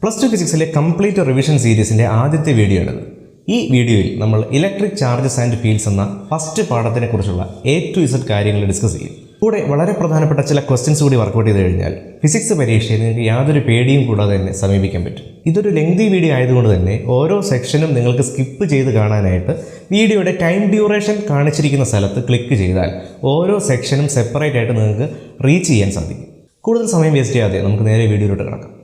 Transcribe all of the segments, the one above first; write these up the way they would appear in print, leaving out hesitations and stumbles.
Plus two ഫിസിക്സിലെ complete revision സീരീസിൻ്റെ ആദ്യത്തെ video ആണിത്. ഈ വീഡിയോയിൽ നമ്മൾ ഇലക്ട്രിക് ചാർജസ് ആൻഡ് ഫീൽഡ്സ് എന്ന ഫസ്റ്റ് പാഠത്തിനെക്കുറിച്ചുള്ള A to Z കാര്യങ്ങൾ ഡിസ്കസ് ചെയ്യും. കൂടെ വളരെ പ്രധാനപ്പെട്ട ചില ക്വസ്റ്റ്യൻസ് കൂടി വർക്കൗട്ട് ചെയ്ത് കഴിഞ്ഞാൽ ഫിസിക്സ് പരീക്ഷയിൽ നിങ്ങൾക്ക് യാതൊരു പേടിയും കൂടാതെ തന്നെ സമീപിക്കാൻ പറ്റും. ഇതൊരു ലെങ്തി വീഡിയോ ആയതുകൊണ്ട് തന്നെ ഓരോ സെക്ഷനും നിങ്ങൾക്ക് സ്കിപ്പ് ചെയ്ത് കാണാനായിട്ട് വീഡിയോയുടെ ടൈം ഡ്യൂറേഷൻ കാണിച്ചിരിക്കുന്ന സ്ഥലത്ത് ക്ലിക്ക് ചെയ്താൽ ഓരോ സെക്ഷനും സെപ്പറേറ്റ് ആയിട്ട് നിങ്ങൾക്ക് റീച്ച് ചെയ്യാൻ സാധിക്കും. കൂടുതൽ സമയം വേസ്റ്റ് ചെയ്യാതെ നമുക്ക് നേരെ വീഡിയോയിലോട്ട് കിടക്കാം.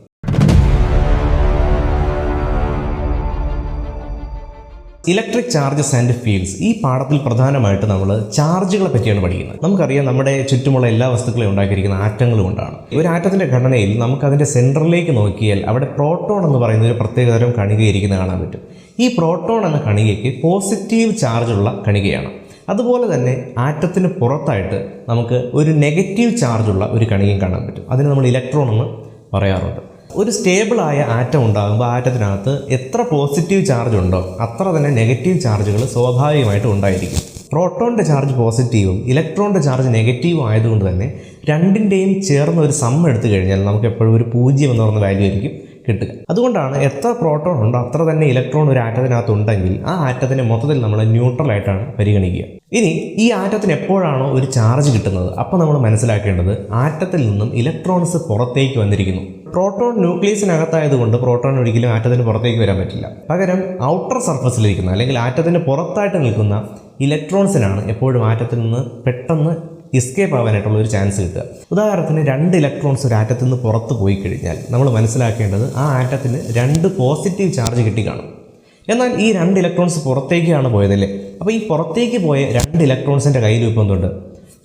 ഇലക്ട്രിക് ചാർജസ് ആൻഡ് ഫീൽഡ്സ് ഈ പാഠത്തിൽ പ്രധാനമായിട്ട് നമ്മൾ ചാർജുകളെ പറ്റിയാണ് പഠിക്കുന്നത്. നമുക്കറിയാം, നമ്മുടെ ചുറ്റുമുള്ള എല്ലാ വസ്തുക്കളെയും ഉണ്ടാക്കിയിരിക്കുന്ന ആറ്റങ്ങൾ കൊണ്ടാണ്. ഒരു ആറ്റത്തിൻ്റെ ഘടനയിൽ നമുക്കതിൻ്റെ സെൻറ്ററിലേക്ക് നോക്കിയാൽ അവിടെ പ്രോട്ടോൺ എന്ന് പറയുന്ന ഒരു പ്രത്യേകതരം കണിക ഇരിക്കുന്നത് കാണാൻ പറ്റും. ഈ പ്രോട്ടോൺ എന്ന കണികയ്ക്ക് പോസിറ്റീവ് ചാർജുള്ള കണികയാണ്. അതുപോലെ തന്നെ ആറ്റത്തിന് പുറത്തായിട്ട് നമുക്ക് ഒരു നെഗറ്റീവ് ചാർജുള്ള ഒരു കണികയും കാണാൻ പറ്റും. അതിന് നമ്മൾ ഇലക്ട്രോൺ എന്ന് പറയാറുണ്ട്. ഒരു സ്റ്റേബിളായ ആറ്റം ഉണ്ടാകുമ്പോൾ ആറ്റത്തിനകത്ത് എത്ര പോസിറ്റീവ് ചാർജ് ഉണ്ടോ അത്ര തന്നെ നെഗറ്റീവ് ചാർജുകൾ സ്വാഭാവികമായിട്ടും ഉണ്ടായിരിക്കും. പ്രോട്ടോണിൻ്റെ ചാർജ് പോസിറ്റീവും ഇലക്ട്രോണിൻ്റെ ചാർജ് നെഗറ്റീവും ആയതുകൊണ്ട് തന്നെ രണ്ടിൻ്റെയും ചേർന്ന് ഒരു സം എടുത്തു കഴിഞ്ഞാൽ നമുക്ക് എപ്പോഴും ഒരു 0 എന്ന് പറയുന്ന വാല്യൂ ആയിരിക്കും കിട്ടുക. അതുകൊണ്ടാണ് എത്ര പ്രോട്ടോൺ ഉണ്ടോ അത്ര തന്നെ ഇലക്ട്രോൺ ഒരു ആറ്റത്തിനകത്ത് ഉണ്ടെങ്കിൽ ആ ആറ്റത്തിനെ മൊത്തത്തിൽ നമ്മൾ ന്യൂട്രലായിട്ടാണ് പരിഗണിക്കുക. ഇനി ഈ ആറ്റത്തിന് എപ്പോഴാണോ ഒരു ചാർജ് കിട്ടുന്നത് അപ്പോൾ നമ്മൾ മനസ്സിലാക്കേണ്ടത് ആറ്റത്തിൽ നിന്നും ഇലക്ട്രോൺസ് പുറത്തേക്ക് വന്നിരിക്കുന്നു. പ്രോട്ടോൺ ന്യൂക്ലിയസിനകത്തായതുകൊണ്ട് പ്രോട്ടോൺ ഒരിക്കലും ആറ്റത്തിന് പുറത്തേക്ക് വരാൻ പറ്റില്ല. പകരം ഔട്ടർ സർഫസിലിരിക്കുന്ന അല്ലെങ്കിൽ ആറ്റത്തിന് പുറത്തായിട്ട് നിൽക്കുന്ന ഇലക്ട്രോൺസിനാണ് എപ്പോഴും ആറ്റത്തിൽ നിന്ന് പെട്ടെന്ന് എസ്കേപ്പ് ആവാനായിട്ടുള്ള ഒരു ചാൻസ് കിട്ടുക. ഉദാഹരണത്തിന് 2 ഇലക്ട്രോൺസ് ഒരു ആറ്റത്തിൽ നിന്ന് പുറത്ത് പോയി കഴിഞ്ഞാൽ നമ്മൾ മനസ്സിലാക്കേണ്ടത് ആ ആറ്റത്തിന് 2 പോസിറ്റീവ് ചാർജ് കിട്ടിക്കാണും. എന്നാൽ ഈ 2 ഇലക്ട്രോൺസ് പുറത്തേക്കാണ് പോയതല്ലേ. അപ്പോൾ ഈ പുറത്തേക്ക് പോയ 2 ഇലക്ട്രോൺസിൻ്റെ കയ്യിൽ ഇപ്പോൾ എന്തുണ്ട്?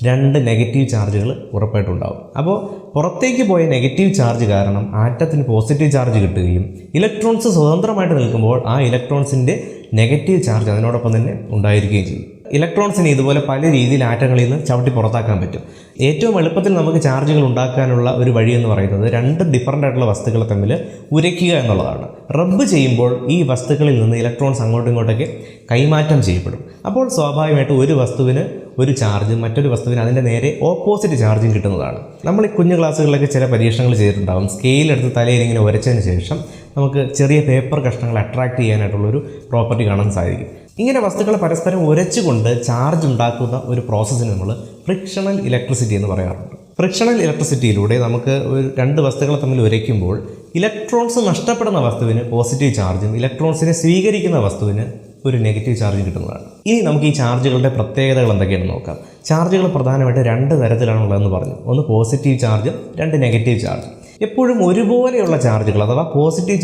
2 നെഗറ്റീവ് ചാർജുകൾ ഉറപ്പായിട്ടുണ്ടാവും. അപ്പോൾ പുറത്തേക്ക് പോയ നെഗറ്റീവ് ചാർജ് കാരണം ആറ്റത്തിന് പോസിറ്റീവ് ചാർജ് കിട്ടുകയും ഇലക്ട്രോൺസ് സ്വതന്ത്രമായിട്ട് നിൽക്കുമ്പോൾ ആ ഇലക്ട്രോൺസിൻ്റെ നെഗറ്റീവ് ചാർജ് അതിനോടൊപ്പം തന്നെ ഉണ്ടായിരിക്കുകയും ചെയ്യും. ഇലക്ട്രോൺസിനെ ഇതുപോലെ പല രീതിയിൽ ആറ്റങ്ങളിൽ നിന്ന് ചവിട്ടി പുറത്താക്കാൻ പറ്റും. ഏറ്റവും എളുപ്പത്തിൽ നമുക്ക് ചാർജുകൾ ഉണ്ടാക്കാനുള്ള ഒരു വഴി എന്ന് പറയുന്നത് 2 ഡിഫറൻ്റ് ആയിട്ടുള്ള വസ്തുക്കളെ തമ്മിൽ ഉരയ്ക്കുക എന്നുള്ളതാണ്. റബ്ബ് ചെയ്യുമ്പോൾ ഈ വസ്തുക്കളിൽ നിന്ന് ഇലക്ട്രോൺസ് അങ്ങോട്ടും ഇങ്ങോട്ടൊക്കെ കൈമാറ്റം ചെയ്യപ്പെടും. അപ്പോൾ സ്വാഭാവികമായിട്ട് ഒരു വസ്തുവിന് ഒരു ചാർജ് മറ്റൊരു വസ്തുവിന് അതിൻ്റെ നേരെ ഓപ്പോസിറ്റ് ചാർജും കിട്ടുന്നതാണ്. നമ്മൾ ഈ കുഞ്ഞു ക്ലാസ്സുകളിലൊക്കെ ചില പരീക്ഷണങ്ങൾ ചെയ്തിട്ടുണ്ടാകും. സ്കെയിലെടുത്ത് തലയിൽ ഇങ്ങനെ ഉരച്ചതിന് ശേഷം നമുക്ക് ചെറിയ പേപ്പർ കഷ്ണങ്ങൾ അട്രാക്ട് ചെയ്യാനായിട്ടുള്ളൊരു പ്രോപ്പർട്ടി കാണാൻ സാധിക്കും. ഇങ്ങനെ വസ്തുക്കളെ പരസ്പരം ഉരച്ചുകൊണ്ട് ചാർജ് ഉണ്ടാക്കുന്ന ഒരു പ്രോസസ്സിന് നമ്മൾ ഫ്രിക്ഷണൽ ഇലക്ട്രിസിറ്റി എന്ന് പറയാറുണ്ട്. ഫ്രിക്ഷണൽ ഇലക്ട്രിസിറ്റിയിലൂടെ നമുക്ക് 2 വസ്തുക്കളെ തമ്മിൽ ഉരയ്ക്കുമ്പോൾ ഇലക്ട്രോൺസ് നഷ്ടപ്പെടുന്ന വസ്തുവിന് പോസിറ്റീവ് ചാർജും ഇലക്ട്രോൺസിനെ സ്വീകരിക്കുന്ന വസ്തുവിന് ഒരു നെഗറ്റീവ് ചാർജ് കിട്ടുന്നതാണ്. ഇനി നമുക്ക് ഈ ചാർജുകളുടെ പ്രത്യേകതകൾ എന്തൊക്കെയാണെന്ന് നോക്കാം. ചാർജുകൾ പ്രധാനമായിട്ട് 2 തരത്തിലാണുള്ളതെന്ന് പറഞ്ഞു. ഒന്ന് പോസിറ്റീവ് ചാർജും 2 നെഗറ്റീവ് ചാർജും. എപ്പോഴും ഒരുപോലെയുള്ള ചാർജുകൾ അഥവാ പോസിറ്റീവ്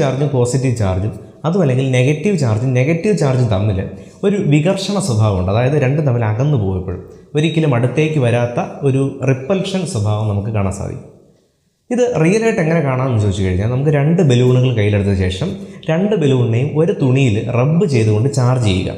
ചാർജും അതുമല്ലെങ്കിൽ നെഗറ്റീവ് ചാർജും തമ്മിൽ ഒരു വികർഷണ സ്വഭാവമുണ്ട്. അതായത് 2 തമ്മിൽ അകന്നു പോകുമ്പോഴും ഒരിക്കലും അടുത്തേക്ക് വരാത്ത ഒരു റിപ്പൽഷൻ സ്വഭാവം നമുക്ക് കാണാൻ സാധിക്കും. ഇത് റിയലായിട്ട് എങ്ങനെ കാണാമെന്ന് ചോദിച്ചു കഴിഞ്ഞാൽ നമുക്ക് 2 ബലൂണുകൾ കയ്യിലെടുത്ത ശേഷം 2 ബലൂണിനെയും ഒരു തുണിയിൽ റബ്ബ് ചെയ്തുകൊണ്ട് ചാർജ് ചെയ്യുക.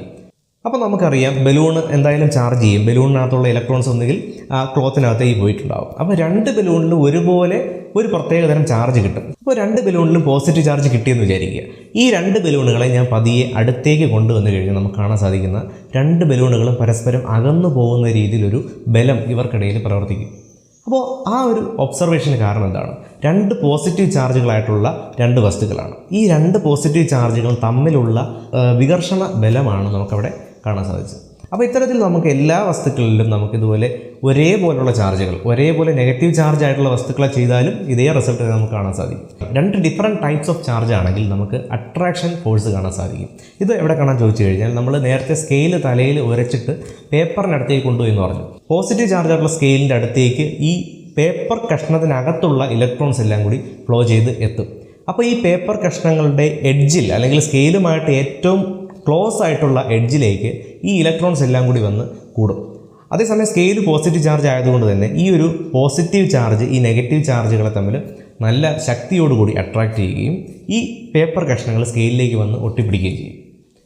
അപ്പോൾ നമുക്കറിയാം ബലൂണ് എന്തായാലും ചാർജ് ചെയ്യും. ബലൂണിനകത്തുള്ള ഇലക്ട്രോൺസ് ഒന്നുകിൽ ആ ക്ലോത്തിനകത്തേക്ക് പോയിട്ടുണ്ടാവും. അപ്പോൾ 2 ബലൂണിലും ഒരുപോലെ ഒരു പ്രത്യേകതരം ചാർജ് കിട്ടും. അപ്പോൾ 2 ബലൂണിലും പോസിറ്റീവ് ചാർജ് കിട്ടിയെന്ന് വിചാരിക്കുക. ഈ 2 ബലൂണുകളെ ഞാൻ പതിയെ അടുത്തേക്ക് കൊണ്ടുവന്നു കഴിഞ്ഞാൽ നമുക്ക് കാണാൻ സാധിക്കുന്ന 2 ബലൂണുകളും പരസ്പരം അകന്നു പോകുന്ന രീതിയിലൊരു ബലം ഇവർക്കിടയിൽ പ്രവർത്തിക്കും. അപ്പോൾ ആ ഒരു ഒബ്സർവേഷന് കാരണം എന്താണ്? 2 പോസിറ്റീവ് ചാർജുകളായിട്ടുള്ള 2 വസ്തുക്കളാണ്. ഈ 2 പോസിറ്റീവ് ചാർജുകൾ തമ്മിലുള്ള വികർഷണ ബലമാണ് നമുക്കവിടെ കാണാൻ സാധിച്ചത്. അപ്പോൾ ഇത്തരത്തിൽ നമുക്ക് എല്ലാ വസ്തുക്കളിലും നമുക്കിതുപോലെ ഒരേപോലുള്ള ചാർജുകൾ, ഒരേപോലെ നെഗറ്റീവ് ചാർജ് ആയിട്ടുള്ള വസ്തുക്കളെ ചെയ്താലും ഇതേ റിസൾട്ട് നമുക്ക് കാണാൻ സാധിക്കും. 2 ഡിഫറെൻറ്റ് ടൈപ്സ് ഓഫ് ചാർജ് ആണെങ്കിൽ നമുക്ക് അട്രാക്ഷൻ ഫോഴ്സ് കാണാൻ സാധിക്കും. ഇത് എവിടെ കാണാൻ ചോദിച്ചു കഴിഞ്ഞാൽ നമ്മൾ നേരത്തെ സ്കെയിൽ തലയിൽ ഉരച്ചിട്ട് പേപ്പറിനടുത്തേക്ക് കൊണ്ടുപോയി എന്ന് പറഞ്ഞു. പോസിറ്റീവ് ചാർജ് ആയിട്ടുള്ള സ്കെയിലിൻ്റെ അടുത്തേക്ക് ഈ പേപ്പർ കഷ്ണത്തിനകത്തുള്ള ഇലക്ട്രോൺസ് എല്ലാം കൂടി ഫ്ലോ ചെയ്ത് എത്തും. അപ്പോൾ ഈ പേപ്പർ കഷ്ണങ്ങളുടെ എഡ്ജിൽ അല്ലെങ്കിൽ സ്കെയിലുമായിട്ട് ഏറ്റവും ക്ലോസ് ആയിട്ടുള്ള എഡ്ജിലേക്ക് ഈ ഇലക്ട്രോൺസ് എല്ലാം കൂടി വന്ന് കൂടും. അതേസമയം സ്കെയിൽ പോസിറ്റീവ് ചാർജ് ആയതുകൊണ്ട് തന്നെ ഈ ഒരു പോസിറ്റീവ് ചാർജ് ഈ നെഗറ്റീവ് ചാർജുകളെ തമ്മിൽ നല്ല ശക്തിയോടുകൂടി അട്രാക്റ്റ് ചെയ്യുകയും ഈ പേപ്പർ കഷ്ണങ്ങൾ സ്കെയിലിലേക്ക് വന്ന് ഒട്ടിപ്പിടിക്കുകയും ചെയ്യും.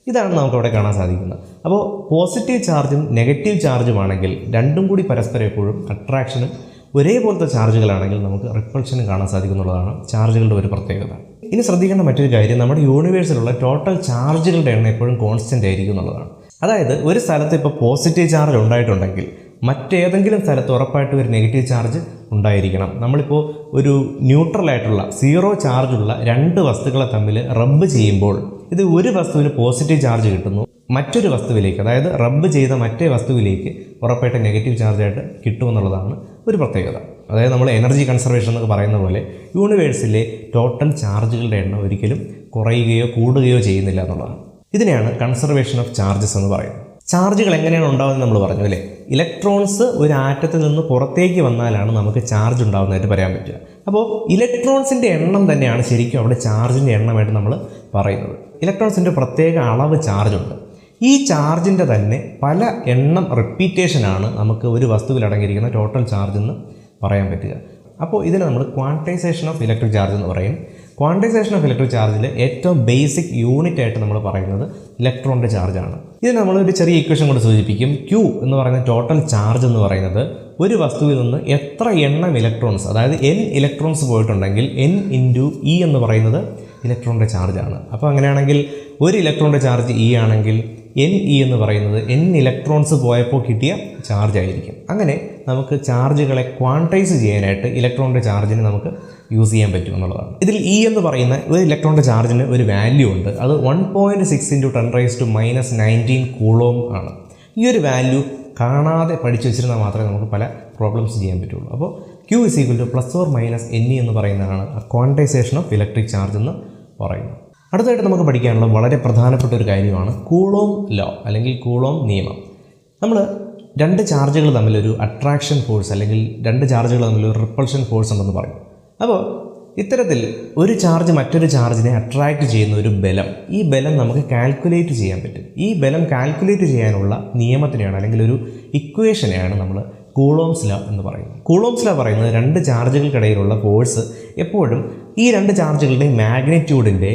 ഇതാണ് നമുക്കവിടെ കാണാൻ സാധിക്കുന്നത്. അപ്പോൾ പോസിറ്റീവ് ചാർജും നെഗറ്റീവ് ചാർജുമാണെങ്കിൽ രണ്ടും കൂടി പരസ്പരം എപ്പോഴും അട്രാക്ഷനും ഒരേപോലത്തെ ചാർജുകളാണെങ്കിൽ നമുക്ക് റിപ്പൾഷനും കാണാൻ സാധിക്കുന്നുള്ളതാണ് ചാർജുകളുടെ ഒരു പ്രത്യേകത. ഇനി ശ്രദ്ധിക്കേണ്ട മറ്റൊരു കാര്യം, നമ്മുടെ യൂണിവേഴ്സിലുള്ള ടോട്ടൽ ചാർജുകളുടെ എണ്ണം എപ്പോഴും കോൺസ്റ്റൻ്റ് ആയിരിക്കും എന്നുള്ളതാണ്. അതായത് ഒരു സ്ഥലത്ത് ഇപ്പോൾ പോസിറ്റീവ് ചാർജ് ഉണ്ടായിട്ടുണ്ടെങ്കിൽ മറ്റേതെങ്കിലും സ്ഥലത്ത് ഉറപ്പായിട്ടും ഒരു നെഗറ്റീവ് ചാർജ് ഉണ്ടായിരിക്കണം. നമ്മളിപ്പോൾ ഒരു ന്യൂട്രലായിട്ടുള്ള 0 ചാർജുള്ള രണ്ട് വസ്തുക്കളെ തമ്മിൽ റബ്ബ് ചെയ്യുമ്പോൾ ഇത് ഒരു വസ്തുവിന് പോസിറ്റീവ് ചാർജ് കിട്ടുന്നു, മറ്റൊരു വസ്തുവിലേക്ക് അതായത് റബ്ബ് ചെയ്ത മറ്റേ വസ്തുവിലേക്ക് ഉറപ്പായിട്ട് നെഗറ്റീവ് ചാർജായിട്ട് കിട്ടുമെന്നുള്ളതാണ് ഒരു പ്രത്യേകത. അതായത് നമ്മൾ എനർജി കൺസർവേഷൻ എന്നൊക്കെ പറയുന്ന പോലെ യൂണിവേഴ്സിലെ ടോട്ടൽ ചാർജുകളുടെ എണ്ണം ഒരിക്കലും കുറയുകയോ കൂടുകയോ ചെയ്യുന്നില്ല എന്നുള്ളതാണ്. ഇതിനെയാണ് കൺസർവേഷൻ ഓഫ് ചാർജസ് എന്ന് പറയുന്നത്. ചാർജുകൾ എങ്ങനെയാണ് ഉണ്ടാകുന്നത് നമ്മൾ പറഞ്ഞു അല്ലേ? ഇലക്ട്രോൺസ് ഒരു ആറ്റത്തിൽ നിന്ന് പുറത്തേക്ക് വന്നാലാണ് നമുക്ക് ചാർജ് ഉണ്ടാകുന്നതായിട്ട് പറയാൻ പറ്റുക. അപ്പോൾ ഇലക്ട്രോൺസിൻ്റെ എണ്ണം തന്നെയാണ് ശരിക്കും അവിടെ ചാർജിൻ്റെ എണ്ണമായിട്ട് നമ്മൾ പറയുന്നത്. ഇലക്ട്രോൺസിൻ്റെ പ്രത്യേക അളവ് ചാർജുണ്ട്. ഈ ചാർജിൻ്റെ തന്നെ പല എണ്ണം റിപ്പീറ്റേഷനാണ് നമുക്ക് ഒരു വസ്തുവിൽ അടങ്ങിയിരിക്കുന്ന ടോട്ടൽ ചാർജ് എന്ന് പറയാൻ പറ്റുക. അപ്പോൾ ഇതിനെ നമ്മൾ ക്വാണ്ടിസേഷൻ ഓഫ് ഇലക്ട്രിക് ചാർജ് എന്ന് പറയും. ക്വാണ്ടിസേഷൻ ഓഫ് ഇലക്ട്രിക് ചാർജിൽ ഏറ്റവും ബേസിക് യൂണിറ്റ് ആയിട്ട് നമ്മൾ പറയുന്നത് ഇലക്ട്രോണിൻ്റെ ചാർജാണ്. ഇത് നമ്മളൊരു ചെറിയ ഇക്വേഷൻ കൊണ്ട് സൂചിപ്പിക്കും. Q എന്ന് പറയുന്ന ടോട്ടൽ ചാർജ് എന്ന് പറയുന്നത് ഒരു വസ്തുവിൽ നിന്ന് എത്ര എണ്ണം ഇലക്ട്രോൺസ്, അതായത് n ഇലക്ട്രോൺസ് പോയിട്ടുണ്ടെങ്കിൽ n ഇൻറ്റു E എന്ന് പറയുന്നത് ഇലക്ട്രോണിൻ്റെ ചാർജാണ്. അപ്പോൾ അങ്ങനെയാണെങ്കിൽ ഒരു ഇലക്ട്രോണിൻ്റെ ചാർജ് E ആണെങ്കിൽ Ne എന്ന് പറയുന്നത് n ഇലക്ട്രോൺസ് പോയപ്പോൾ കിട്ടിയ ചാർജ് ആയിരിക്കും. അങ്ങനെ നമുക്ക് ചാർജുകളെ ക്വാണ്ടൈസ് ചെയ്യാനായിട്ട് ഇലക്ട്രോണിൻ്റെ ചാർജിന് നമുക്ക് യൂസ് ചെയ്യാൻ പറ്റും എന്നുള്ളതാണ്. ഇതിൽ E എന്ന് പറയുന്ന ഒരു ഇലക്ട്രോണിൻ്റെ ചാർജിന് ഒരു വാല്യൂ ഉണ്ട്. അത് 1.6 × 10⁻⁹ കൂളോം ആണ്. ഈ ഒരു വാല്യൂ കാണാതെ പഠിച്ചു വെച്ചിരുന്നാൽ മാത്രമേ നമുക്ക് പല പ്രോബ്ലംസ് ചെയ്യാൻ പറ്റുള്ളൂ. അപ്പോൾ Q = ±Ne എന്ന് പറയുന്നതാണ് ക്വാണ്ടൈസേഷൻ ഓഫ് ഇലക്ട്രിക് ചാർജ് എന്ന് പറയുന്നത്. അടുത്തായിട്ട് നമുക്ക് പഠിക്കാനുള്ള വളരെ പ്രധാനപ്പെട്ട ഒരു കാര്യമാണ് കൂളോം ലോ അല്ലെങ്കിൽ കൂളോം നിയമം. നമ്മൾ രണ്ട് ചാർജുകൾ തമ്മിലൊരു അട്രാക്ഷൻ ഫോഴ്സ് അല്ലെങ്കിൽ രണ്ട് ചാർജുകൾ തമ്മിലൊരു റിപ്പൾഷൻ ഫോഴ്സ് ഉണ്ടെന്ന് പറയും. അപ്പോൾ ഇത്തരത്തിൽ ഒരു ചാർജ് മറ്റൊരു ചാർജിനെ അട്രാക്റ്റ് ചെയ്യുന്ന ഒരു ബലം, ഈ ബലം നമുക്ക് കാൽക്കുലേറ്റ് ചെയ്യാൻ പറ്റും. ഈ ബലം കാൽക്കുലേറ്റ് ചെയ്യാനുള്ള നിയമത്തിനെയാണ് അല്ലെങ്കിൽ ഒരു ഇക്വേഷനെയാണ് നമ്മൾ കൂളോംസ് ലോ എന്ന് പറയുന്നത്. കൂളോംസ് ലോ പറയുന്നത് രണ്ട് ചാർജുകൾക്കിടയിലുള്ള ഫോഴ്സ് എപ്പോഴും ഈ രണ്ട് ചാർജുകളുടെയും മാഗ്നിറ്റ്യൂഡിൻ്റെ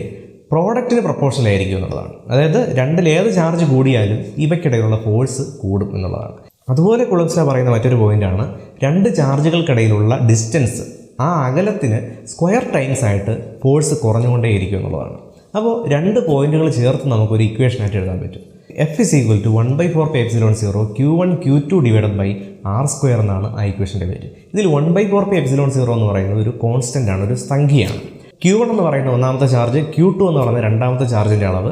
പ്രോഡക്റ്റിന് പ്രൊപ്പോർഷനായിരിക്കും എന്നുള്ളതാണ്. അതായത് രണ്ടിലേത് ചാർജ് കൂടിയാലും ഇവയ്ക്കിടയിലുള്ള ഫോഴ്സ് കൂടും എന്നുള്ളതാണ്. അതുപോലെ കൂളോംസ് ലോ പറയുന്ന മറ്റൊരു പോയിൻ്റാണ് രണ്ട് ചാർജുകൾക്കിടയിലുള്ള ഡിസ്റ്റൻസ്, ആ അകലത്തിന് സ്ക്വയർ ടൈംസ് ആയിട്ട് ഫോഴ്സ് കുറഞ്ഞുകൊണ്ടേയിരിക്കും എന്നുള്ളതാണ്. അപ്പോൾ രണ്ട് പോയിന്റുകൾ ചേർത്ത് നമുക്കൊരു ഇക്വേഷനായിട്ട് എഴുതാൻ പറ്റും. F = 1/4πε0 Q1 Q2 /r² എന്നാണ് ആ ഇക്വേഷൻ്റെ പേര്. ഇതിൽ 1/4πε0 എന്ന് പറയുന്നത് ഒരു കോൺസ്റ്റൻ്റ് ആണ്, ഒരു സംഖ്യയാണ്. Q1 എന്ന് പറയുന്ന ഒന്നാമത്തെ ചാർജ്, Q2 എന്ന് പറയുന്ന രണ്ടാമത്തെ ചാർജിൻ്റെ അളവ്,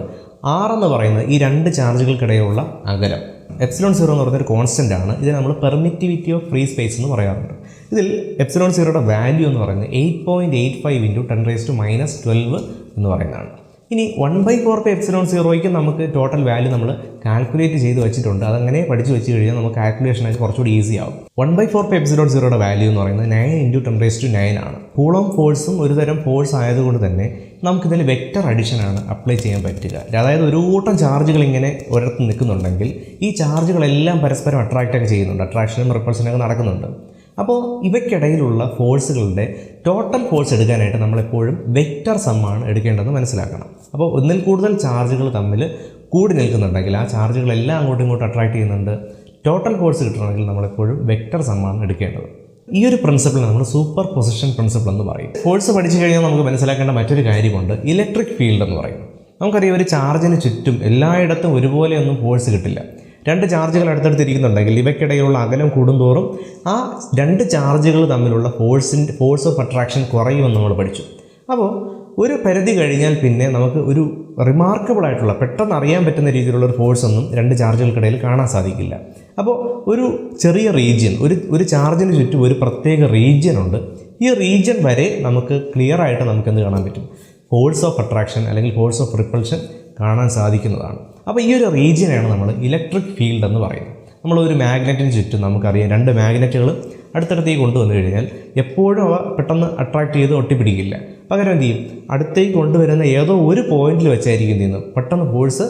R എന്ന് പറയുന്നത് ഈ രണ്ട് ചാർജുകൾക്കിടയിലുള്ള അകലം, ε0 എന്ന് പറയുന്നൊരു കോൺസ്റ്റൻ്റ് ആണ്. ഇത് നമ്മൾ പെർമിറ്റിവിറ്റി ഓഫ് ഫ്രീ സ്പേസ് എന്ന് പറയാറുണ്ട്. ഇതിൽ ε0യുടെ വാല്യൂ എന്ന് പറയുന്നത് 8.85 × 10⁻12 എന്ന് പറയുന്നതാണ്. ഇനി 1/4πε0യ്ക്ക് നമുക്ക് ടോട്ടൽ വാല്യൂ നമ്മൾ കാൽക്കുലേറ്റ് ചെയ്ത് വെച്ചിട്ടുണ്ട്. അതങ്ങനെ പഠിച്ച് വെച്ച് കഴിഞ്ഞാൽ നമുക്ക് കാൽക്കുലേഷനായിട്ട് കുറച്ചുകൂടി ഈസി ആവും. 1/4πε0യുടെ വാല്യൂ എന്ന് പറയുന്നത് 9 × 10⁻9 ആണ്. കൂളോം ഫോഴ്സും ഒരു തരം ഫോഴ്സ് ആയതുകൊണ്ട് തന്നെ നമുക്കിതിൽ വെക്റ്റർ അഡിഷനാണ് അപ്ലൈ ചെയ്യാൻ പറ്റുക. അതായത് ഒരു കൂട്ടം ചാർജുകൾ ഇങ്ങനെ ഒരിടത്ത് നിൽക്കുന്നുണ്ടെങ്കിൽ ഈ ചാർജുകളെല്ലാം പരസ്പരം അട്രാക്റ്റൊക്കെ ചെയ്യുന്നുണ്ട്, അട്രാക്ഷനും റിപ്പൾഷനൊക്കെ നടക്കുന്നുണ്ട്. അപ്പോൾ ഇവയ്ക്കിടയിലുള്ള ഫോഴ്സുകളുടെ ടോട്ടൽ ഫോഴ്സ് എടുക്കാനായിട്ട് നമ്മളെപ്പോഴും വെക്റ്റർ സമ്മാണ് എടുക്കേണ്ടതെന്ന് മനസ്സിലാക്കണം. അപ്പോൾ ഒന്നിൽ കൂടുതൽ ചാർജുകൾ തമ്മിൽ കൂടി നിൽക്കുന്നുണ്ടെങ്കിൽ ആ ചാർജുകളെല്ലാം അങ്ങോട്ടും ഇങ്ങോട്ടും അട്രാക്റ്റ് ചെയ്യുന്നുണ്ട്, ടോട്ടൽ ഫോഴ്സ് കിട്ടണമെങ്കിൽ നമ്മളെപ്പോഴും വെക്റ്റർ സമ്മാണ് എടുക്കേണ്ടത്. ഈ ഒരു പ്രിൻസിപ്പിൾ നമ്മൾ സൂപ്പർ പൊസിഷൻ പ്രിൻസിപ്പിൾ എന്ന് പറയും. ഫോഴ്സ് പഠിച്ചു കഴിഞ്ഞാൽ നമുക്ക് മനസ്സിലാക്കേണ്ട മറ്റൊരു കാര്യമുണ്ട്, ഇലക്ട്രിക് ഫീൽഡ് എന്ന് പറയുന്നത്. നമുക്കറിയാം ഒരു ചാർജിന് ചുറ്റും എല്ലായിടത്തും ഒരുപോലെയൊന്നും ഫോഴ്സ് കിട്ടില്ല. രണ്ട് ചാർജുകൾ അടുത്തടുത്തിരിക്കുന്നുണ്ടെങ്കിൽ ഇവയ്ക്കിടയിലുള്ള അകലം കൂടുന്തോറും ആ രണ്ട് ചാർജുകൾ തമ്മിലുള്ള ഫോഴ്സ് ഓഫ് അട്രാക്ഷൻ കുറയുമെന്ന് നമ്മൾ പഠിച്ചു. അപ്പോൾ ഒരു പരിധി കഴിഞ്ഞാൽ പിന്നെ നമുക്ക് ഒരു റിമാർക്കബിൾ ആയിട്ടുള്ള പെട്ടെന്ന് അറിയാൻ പറ്റുന്ന രീതിയിലുള്ള ഒരു ഫോഴ്സ് ഒന്നും രണ്ട് ചാർജുകൾക്കിടയിൽ കാണാൻ സാധിക്കില്ല. അപ്പോൾ ഒരു ചെറിയ റീജിയൻ, ഒരു ചാർജിന് ചുറ്റും ഒരു പ്രത്യേക റീജിയൻ ഉണ്ട്. ഈ റീജിയൻ വരെ നമുക്ക് ക്ലിയർ ആയിട്ട് നമുക്കെന്ത് കാണാൻ പറ്റും? ഫോഴ്സ് ഓഫ് അട്രാക്ഷൻ അല്ലെങ്കിൽ ഫോഴ്സ് ഓഫ് റിപ്പൾഷൻ കാണാൻ സാധിക്കുന്നതാണ്. അപ്പോൾ ഈ ഒരു റീജിയനാണ് നമ്മൾ ഇലക്ട്രിക് ഫീൽഡ് എന്ന് പറയുന്നത്. നമ്മളൊരു മാഗ്നറ്റിന് ചുറ്റും നമുക്കറിയാം രണ്ട് മാഗ്നറ്റുകൾ അടുത്തടുത്തേക്ക് കൊണ്ടുവന്നു കഴിഞ്ഞാൽ എപ്പോഴും അവ പെട്ടെന്ന് അട്രാക്റ്റ് ചെയ്ത് ഒട്ടിപ്പിടിക്കില്ല. പകരം എന്ത് ചെയ്യും? അടുത്തേക്ക് കൊണ്ടുവരുന്ന ഏതോ ഒരു പോയിന്റിൽ വെച്ചായിരിക്കും ചെയ്യുന്നത് പെട്ടെന്ന് ഫോഴ്സ്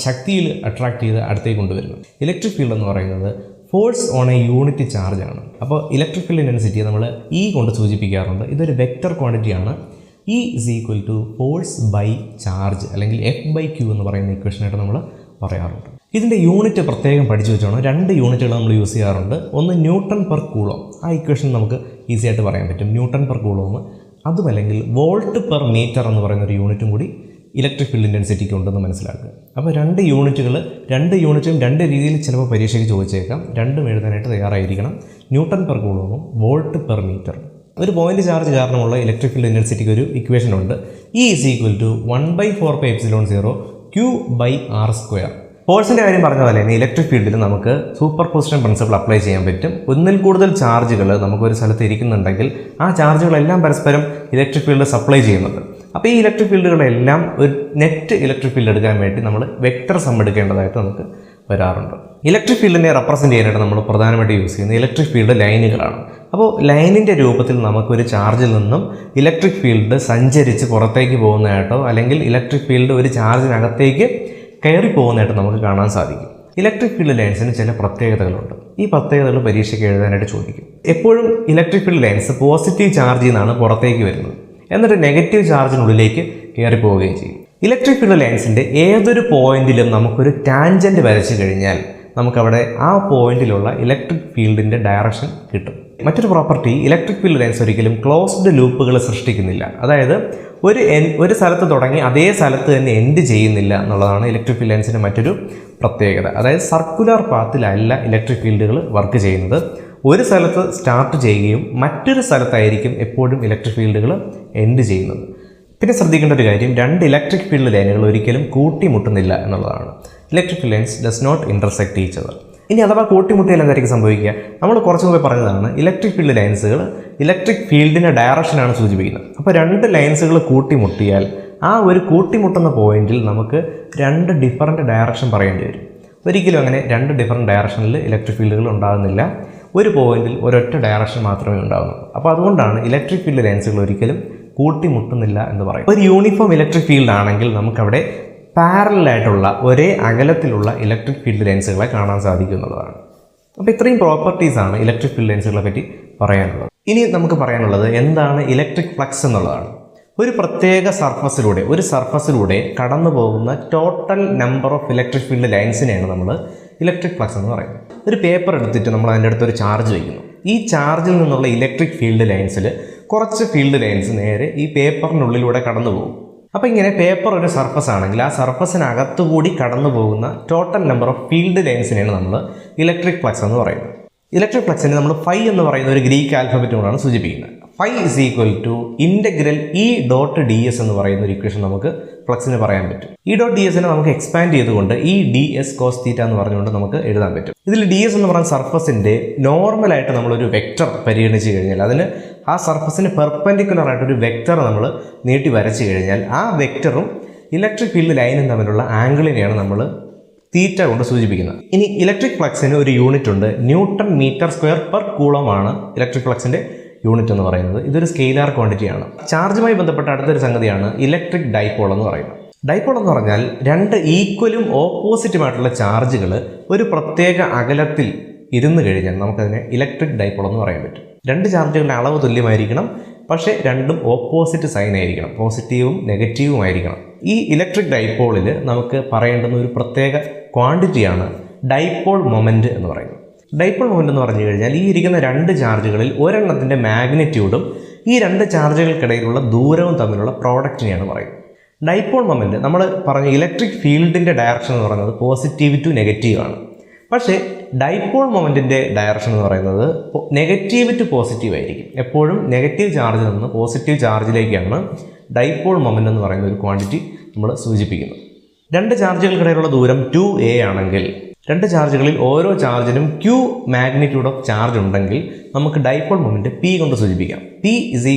ശക്തിയിൽ അട്രാക്റ്റ് ചെയ്ത് അടുത്തേക്ക് കൊണ്ടുവരുന്നത്. ഇലക്ട്രിക് ഫീൽഡ് എന്ന് പറയുന്നത് ഫോഴ്സ് ഓൺ എ യൂണിറ്റ് ചാർജാണ്. അപ്പോൾ ഇലക്ട്രിക് ഫീൽഡ് ഡെൻസിറ്റി നമ്മൾ E കൊണ്ട് സൂചിപ്പിക്കാറുണ്ട്. ഇതൊരു വെക്റ്റർ ക്വാണ്ടിറ്റിയാണ്. E = ഫോഴ്സ് ബൈ ചാർജ് അല്ലെങ്കിൽ F/Q എന്ന് പറയുന്ന ഇക്വേഷനായിട്ട് നമ്മൾ പറയാറുണ്ട്. ഇതിൻ്റെ യൂണിറ്റ് പ്രത്യേകം പഠിച്ചു വെച്ചോണം. രണ്ട് യൂണിറ്റുകൾ നമ്മൾ യൂസ് ചെയ്യാറുണ്ട്. ഒന്ന് ന്യൂട്ടൺ പെർ കൂളോം, ആ ഇക്വേഷൻ നമുക്ക് ഈസി ആയിട്ട് പറയാൻ പറ്റും, ന്യൂട്ടൺ പെർ കൂളോം. അതുമല്ലെങ്കിൽ വോൾട്ട് പെർ മീറ്റർ എന്ന് പറയുന്ന ഒരു യൂണിറ്റും കൂടി ഇലക്ട്രിക് ഫീൽഡ് ഇൻറ്റൻസിറ്റിക്ക് ഉണ്ടെന്ന് മനസ്സിലാക്കുക. അപ്പോൾ രണ്ട് യൂണിറ്റും രണ്ട് രീതിയിൽ ചിലപ്പോൾ പരീക്ഷയ്ക്ക് ചോദിച്ചേക്കാം. രണ്ടും എഴുതാനായിട്ട് തയ്യാറായിരിക്കണം. ന്യൂട്ടൺ പെർ കൂളോമും വോൾട്ട് പെർ മീറ്റർ. ഒരു പോയിന്റ് ചാർജ് കാരണമുള്ള ഇലക്ട്രിക് ഫീൽഡ് ഇൻറ്റൻസിറ്റിക്ക് ഒരു ഇക്വേഷൻ ഉണ്ട്. E = 1/4πε0 Q/r². ഫോഴ്സിൻ്റെ കാര്യം പറഞ്ഞ പോലെ തന്നെ ഇലക്ട്രിക് ഫീൽഡിൽ നമുക്ക് സൂപ്പർ പൊസിഷൻ പ്രിൻസിപ്പിൾ അപ്ലൈ ചെയ്യാൻ പറ്റും. ഒന്നിൽ കൂടുതൽ ചാർജുകൾ നമുക്കൊരു സ്ഥലത്ത് ഇരിക്കുന്നുണ്ടെങ്കിൽ ആ ചാർജുകളെല്ലാം പരസ്പരം ഇലക്ട്രിക് ഫീൽഡ് സപ്ലൈ ചെയ്യുന്നുണ്ട്. അപ്പോൾ ഈ ഇലക്ട്രിക് ഫീൽഡുകളെല്ലാം ഒരു നെറ്റ് ഇലക്ട്രിക് ഫീൽഡ് എടുക്കാൻ വേണ്ടി നമ്മൾ വെക്റ്റർ സം എടുക്കേണ്ടതായിട്ട് നമുക്ക് വരാറുണ്ട്. ഇലക്ട്രിക് ഫീൽഡിനെ റെപ്രസെൻറ്റ് ചെയ്യാനായിട്ട് നമ്മൾ പ്രധാനമായിട്ട് യൂസ് ചെയ്യുന്ന ഇലക്ട്രിക് ഫീൽഡ് ലൈനുകളാണ്. അപ്പോൾ ലൈനിൻ്റെ രൂപത്തിൽ നമുക്കൊരു ചാർജിൽ നിന്നും ഇലക്ട്രിക് ഫീൽഡ് സഞ്ചരിച്ച് പുറത്തേക്ക് പോകുന്നതായിട്ടോ അല്ലെങ്കിൽ ഇലക്ട്രിക് ഫീൽഡ് ഒരു ചാർജിനകത്തേക്ക് കയറി പോകുന്നതായിട്ട് നമുക്ക് കാണാൻ സാധിക്കും. ഇലക്ട്രിക് ഫീൽഡ് ലൈൻസിന് ചില പ്രത്യേകതകളുണ്ട്. ഈ പ്രത്യേകതകൾ പരീക്ഷയ്ക്ക് എഴുതാനായിട്ട് ചോദിക്കും. എപ്പോഴും ഇലക്ട്രിക് ഫീൽഡ് ലൈൻസ് പോസിറ്റീവ് ചാർജിൽ നിന്നാണ് പുറത്തേക്ക് വരുന്നത്, എന്നിട്ട് നെഗറ്റീവ് ചാർജിനുള്ളിലേക്ക് കയറി പോവുകയും ചെയ്യും. ഇലക്ട്രിക് ഫീൽഡ് ലൈൻസിൻ്റെ ഏതൊരു പോയിന്റിലും നമുക്കൊരു ടാൻജൻറ്റ് വരച്ചു കഴിഞ്ഞാൽ നമുക്കവിടെ ആ പോയിന്റിലുള്ള ഇലക്ട്രിക് ഫീൽഡിൻ്റെ ഡയറക്ഷൻ കിട്ടും. മറ്റൊരു പ്രോപ്പർട്ടി, ഇലക്ട്രിക് ഫീൽഡ് ലൈൻസ് ഒരിക്കലും ക്ലോസ്ഡ് ലൂപ്പുകൾ സൃഷ്ടിക്കുന്നില്ല. അതായത് ഒരു സ്ഥലത്ത് തുടങ്ങി അതേ സ്ഥലത്ത് തന്നെ എൻഡ് ചെയ്യുന്നില്ല എന്നുള്ളതാണ് ഇലക്ട്രിക് ഫീൽഡ് ലൈൻസിൻ്റെ മറ്റൊരു പ്രത്യേകത. അതായത് സർക്കുലർ പാത്തിലല്ല ഇലക്ട്രിക് ഫീൽഡുകൾ വർക്ക് ചെയ്യുന്നത്. ഒരു സ്ഥലത്ത് സ്റ്റാർട്ട് ചെയ്യുകയും മറ്റൊരു സ്ഥലത്തായിരിക്കും എപ്പോഴും ഇലക്ട്രിക് ഫീൽഡുകൾ എൻഡ് ചെയ്യുന്നത്. പിന്നെ ശ്രദ്ധിക്കേണ്ട ഒരു കാര്യം, രണ്ട് ഇലക്ട്രിക് ഫീൽഡ് ലൈനുകൾ ഒരിക്കലും കൂട്ടിമുട്ടുന്നില്ല എന്നുള്ളതാണ്. Electric field lines does not intersect each other. ഇനി അഥവാ കൂട്ടിമുട്ടിയാൽ എന്തായിരിക്കും സംഭവിക്കുക? നമ്മൾ കുറച്ച് മുമ്പ് പറഞ്ഞതാണ്, ഇലക്ട്രിക് ഫീൽഡ് ലൈൻസുകൾ ഇലക്ട്രിക് ഫീൽഡിൻ്റെ ഡയറക്ഷനാണ് സൂചിപ്പിക്കുന്നത്. അപ്പോൾ രണ്ട് ലൈൻസുകൾ കൂട്ടിമുട്ടിയാൽ ആ ഒരു കൂട്ടിമുട്ടുന്ന പോയിന്റിൽ നമുക്ക് രണ്ട് ഡിഫറൻറ്റ് ഡയറക്ഷൻ പറയേണ്ടി വരും. ഒരിക്കലും അങ്ങനെ രണ്ട് ഡിഫറൻറ്റ് ഡയറക്ഷനിൽ ഇലക്ട്രിക് ഫീൽഡുകൾ ഉണ്ടാകുന്നില്ല. ഒരു പോയിന്റിൽ ഒരൊറ്റ ഡയറക്ഷൻ മാത്രമേ ഉണ്ടാകുന്നുള്ളൂ. അപ്പോൾ അതുകൊണ്ടാണ് ഇലക്ട്രിക് ഫീൽഡ് ലൈൻസുകൾ ഒരിക്കലും കൂട്ടിമുട്ടുന്നില്ല എന്ന് പറയും. ഒരു യൂണിഫോം ഇലക്ട്രിക് ഫീൽഡ് ആണെങ്കിൽ നമുക്കവിടെ പാരലായിട്ടുള്ള ഒരേ അകലത്തിലുള്ള ഇലക്ട്രിക് ഫീൽഡ് ലൈൻസുകളെ കാണാൻ സാധിക്കുന്നതാണ്. അപ്പോൾ ഇത്രയും പ്രോപ്പർട്ടീസാണ് ഇലക്ട്രിക് ഫീൽഡ് ലൈൻസുകളെ പറ്റി പറയാനുള്ളത്. ഇനി നമുക്ക് പറയാനുള്ളത് എന്താണ് ഇലക്ട്രിക് ഫ്ലക്സ് എന്നുള്ളതാണ്. ഒരു പ്രത്യേക സർഫസിലൂടെ കടന്നു പോകുന്ന total number of electric field ലൈൻസിനെയാണ് നമ്മൾ ഇലക്ട്രിക് ഫ്ലക്സ് എന്ന് പറയുന്നത്. ഒരു പേപ്പർ എടുത്തിട്ട് നമ്മൾ അതിൻ്റെ അടുത്തൊരു ചാർജ് വയ്ക്കുന്നു. ഈ ചാർജിൽ നിന്നുള്ള ഇലക്ട്രിക് ഫീൽഡ് ലൈൻസിൽ കുറച്ച് ഫീൽഡ് ലൈൻസ് നേരെ ഈ പേപ്പറിനുള്ളിലൂടെ കടന്നു പോകും. അപ്പോൾ ഇങ്ങനെ പേപ്പർ ഒരു സർഫസ് ആണെങ്കിൽ ആ സർഫസിനകത്തുകൂടി കടന്നു പോകുന്ന ടോട്ടൽ നമ്പർ ഓഫ് ഫീൽഡ് ലൈൻസിനെയാണ് നമ്മൾ ഇലക്ട്രിക് ഫ്ലക്സ് എന്ന് പറയുന്നത്. ഇലക്ട്രിക് ഫ്ലക്സിനെ നമ്മൾ ഫൈ എന്ന് പറയുന്ന ഒരു ഗ്രീക്ക് ആൽഫബറ്റ് കൊണ്ടാണ് സൂചിപ്പിക്കുന്നത്. ഫൈ =E.ds എന്ന് പറയുന്ന ഒരു ഇക്വേഷൻ നമുക്ക് ഫ്ലക്സിന് പറയാൻ പറ്റും. E.ds നമുക്ക് എക്സ്പാൻഡ് ചെയ്തുകൊണ്ട് ds cos θ എന്ന് പറഞ്ഞുകൊണ്ട് നമുക്ക് എഴുതാൻ പറ്റും. ഇതിൽ ds എന്ന് പറയുന്ന സർഫസിൻ്റെ നോർമലായിട്ട് നമ്മളൊരു വെക്റ്റർ പരിഗണിച്ച് കഴിഞ്ഞാൽ അതിന് ആ സർഫസിന് പെർപെൻഡിക്കുലർ ആയിട്ടൊരു വെക്റ്റർ നമ്മൾ നീട്ടി വരച്ച് കഴിഞ്ഞാൽ ആ വെക്റ്ററും ഇലക്ട്രിക് ഫീൽഡ് ലൈനും തമ്മിലുള്ള ആംഗിളിനെയാണ് നമ്മൾ തീറ്റ കൊണ്ട് സൂചിപ്പിക്കുന്നത്. ഇനി ഇലക്ട്രിക് ഫ്ലക്സിന് ഒരു യൂണിറ്റ് ഉണ്ട്. Newton metre square per coulomb ആണ് ഇലക്ട്രിക് ഫ്ലക്സിൻ്റെ യൂണിറ്റ് എന്ന് പറയുന്നത്. ഇതൊരു സ്കെയിലാർ ക്വാണ്ടിറ്റിയാണ്. ചാർജുമായി ബന്ധപ്പെട്ട അടുത്തൊരു സംഗതിയാണ് ഇലക്ട്രിക് ഡൈപോൾ എന്ന് പറയുന്നത്. ഡൈപോൾ എന്ന് പറഞ്ഞാൽ രണ്ട് ഈക്വലും ഓപ്പോസിറ്റുമായിട്ടുള്ള ചാർജുകൾ ഒരു പ്രത്യേക അകലത്തിൽ ഇരുന്ന് കഴിഞ്ഞാൽ നമുക്കതിനെ ഇലക്ട്രിക് ഡൈപോൾ എന്ന് പറയാൻ പറ്റും. രണ്ട് ചാർജുകളുടെ അളവ് തുല്യമായിരിക്കണം, പക്ഷേ രണ്ടും ഓപ്പോസിറ്റ് സൈൻ ആയിരിക്കണം, പോസിറ്റീവും നെഗറ്റീവും ആയിരിക്കണം. ഈ ഇലക്ട്രിക് ഡൈപോളിൽ നമുക്ക് പറയേണ്ടുന്ന ഒരു പ്രത്യേക ക്വാണ്ടിറ്റിയാണ് ഡൈപോൾ മൊമെൻറ്റ് എന്ന് പറയുന്നത്. ഡൈപോൾ മൊമെൻ്റ് എന്ന് പറഞ്ഞു കഴിഞ്ഞാൽ ഈ ഇരിക്കുന്ന രണ്ട് ചാർജുകളിൽ ഒരെണ്ണത്തിൻ്റെ മാഗ്നിറ്റ്യൂഡും ഈ രണ്ട് ചാർജുകൾക്കിടയിലുള്ള ദൂരവും തമ്മിലുള്ള പ്രോഡക്റ്റിനെയാണ് പറയുന്നത്. ഡൈപോൾ മൊമെൻറ്റ് നമ്മൾ പറഞ്ഞ ഇലക്ട്രിക് ഫീൽഡിൻ്റെ ഡയറക്ഷൻ എന്ന് പറയുന്നത് പോസിറ്റീവ് ടു നെഗറ്റീവ് ആണ്. പക്ഷേ ഡൈപോൾ മൊമെൻറ്റിൻ്റെ ഡയറക്ഷൻ എന്ന് പറയുന്നത് നെഗറ്റീവ് ടു പോസിറ്റീവ് ആയിരിക്കും. എപ്പോഴും നെഗറ്റീവ് ചാർജിൽ നിന്ന് പോസിറ്റീവ് ചാർജിലേക്കാണ് ഡൈപോൾ മൊമെൻ്റ് എന്ന് പറയുന്ന ഒരു ക്വാണ്ടിറ്റി നമ്മൾ സൂചിപ്പിക്കുന്നത്. രണ്ട് ചാർജുകൾക്കിടയിലുള്ള ദൂരം 2a ആണെങ്കിൽ രണ്ട് ചാർജുകളിൽ ഓരോ ചാർജിനും q മാഗ്നിറ്റ്യൂഡ് ഓഫ് ചാർജ് ഉണ്ടെങ്കിൽ നമുക്ക് ഡൈപോൾ മൊമെൻറ്റ് p കൊണ്ട് സൂചിപ്പിക്കാം. p =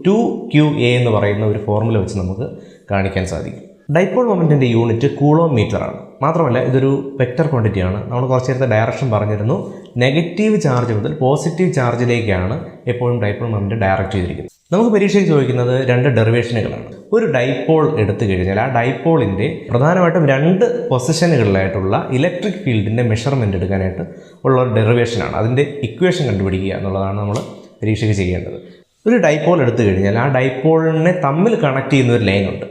2qa എന്ന് പറയുന്ന ഒരു ഫോർമുല വെച്ച് നമുക്ക് കാണിക്കാൻ സാധിക്കും. ഡൈപോൾ മൊമെൻറ്റിൻ്റെ യൂണിറ്റ് കൂളോം മീറ്റർ ആണ്. മാത്രമല്ല ഇതൊരു വെക്റ്റർ ക്വാണ്ടിറ്റിയാണ്. നമ്മൾ കുറച്ച് നേരത്തെ ഡയറക്ഷൻ പറഞ്ഞിരുന്നു. നെഗറ്റീവ് ചാർജ് മുതൽ പോസിറ്റീവ് ചാർജിലേക്കാണ് എപ്പോഴും ഡൈപോൾ മൊമെൻറ്റ് ഡയറക്റ്റ് ചെയ്തിരിക്കുന്നത്. നമുക്ക് പരീക്ഷയ്ക്ക് ചോദിക്കുന്നത് രണ്ട് ഡെറിവേഷനുകളാണ്. ഒരു ഡൈപോൾ എടുത്തു കഴിഞ്ഞാൽ ആ ഡൈപോളിൻ്റെ പ്രധാനമായിട്ടും രണ്ട് പൊസിഷനുകളിലായിട്ടുള്ള ഇലക്ട്രിക് ഫീൽഡിൻ്റെ മെഷർമെൻറ്റ് എടുക്കാനായിട്ട് ഉള്ള ഒരു ഡെറിവേഷനാണ്. അതിൻ്റെ ഇക്വേഷൻ കണ്ടുപിടിക്കുക എന്നുള്ളതാണ് നമ്മൾ പരീക്ഷയ്ക്ക് ചെയ്യേണ്ടത്. ഒരു ഡൈപോൾ എടുത്തു കഴിഞ്ഞാൽ ആ ഡൈപോളിനെ തമ്മിൽ കണക്ട് ചെയ്യുന്ന ഒരു ലൈനുണ്ട്.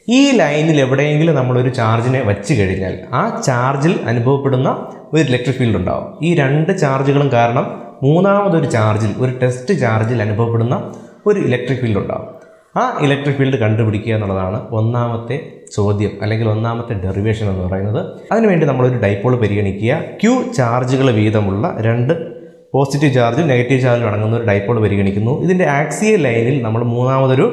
ഈ ലൈനിൽ എവിടെയെങ്കിലും നമ്മളൊരു ചാർജിനെ വച്ച് കഴിഞ്ഞാൽ ആ ചാർജിൽ അനുഭവപ്പെടുന്ന ഒരു ഇലക്ട്രിക് ഫീൽഡ് ഉണ്ടാവും. ഈ രണ്ട് ചാർജുകളും കാരണം മൂന്നാമതൊരു ചാർജിൽ, ഒരു ടെസ്റ്റ് ചാർജിൽ അനുഭവപ്പെടുന്ന ഒരു ഇലക്ട്രിക് ഫീൽഡ് ഉണ്ടാവും. ആ ഇലക്ട്രിക് ഫീൽഡ് കണ്ടുപിടിക്കുക എന്നുള്ളതാണ് ഒന്നാമത്തെ ചോദ്യം അല്ലെങ്കിൽ ഒന്നാമത്തെ ഡെറിവേഷൻ എന്ന് പറയുന്നത്. അതിനുവേണ്ടി നമ്മളൊരു ഡൈപോൾ പരിഗണിക്കുക. Q ചാർജുകൾ വീതമുള്ള രണ്ട് പോസിറ്റീവ് ചാർജും നെഗറ്റീവ് ചാർജും അടങ്ങുന്ന ഒരു ഡൈപോൾ പരിഗണിക്കുന്നു. ഇതിൻ്റെ ആക്സിയൽ ലൈനിൽ നമ്മൾ മൂന്നാമതൊരു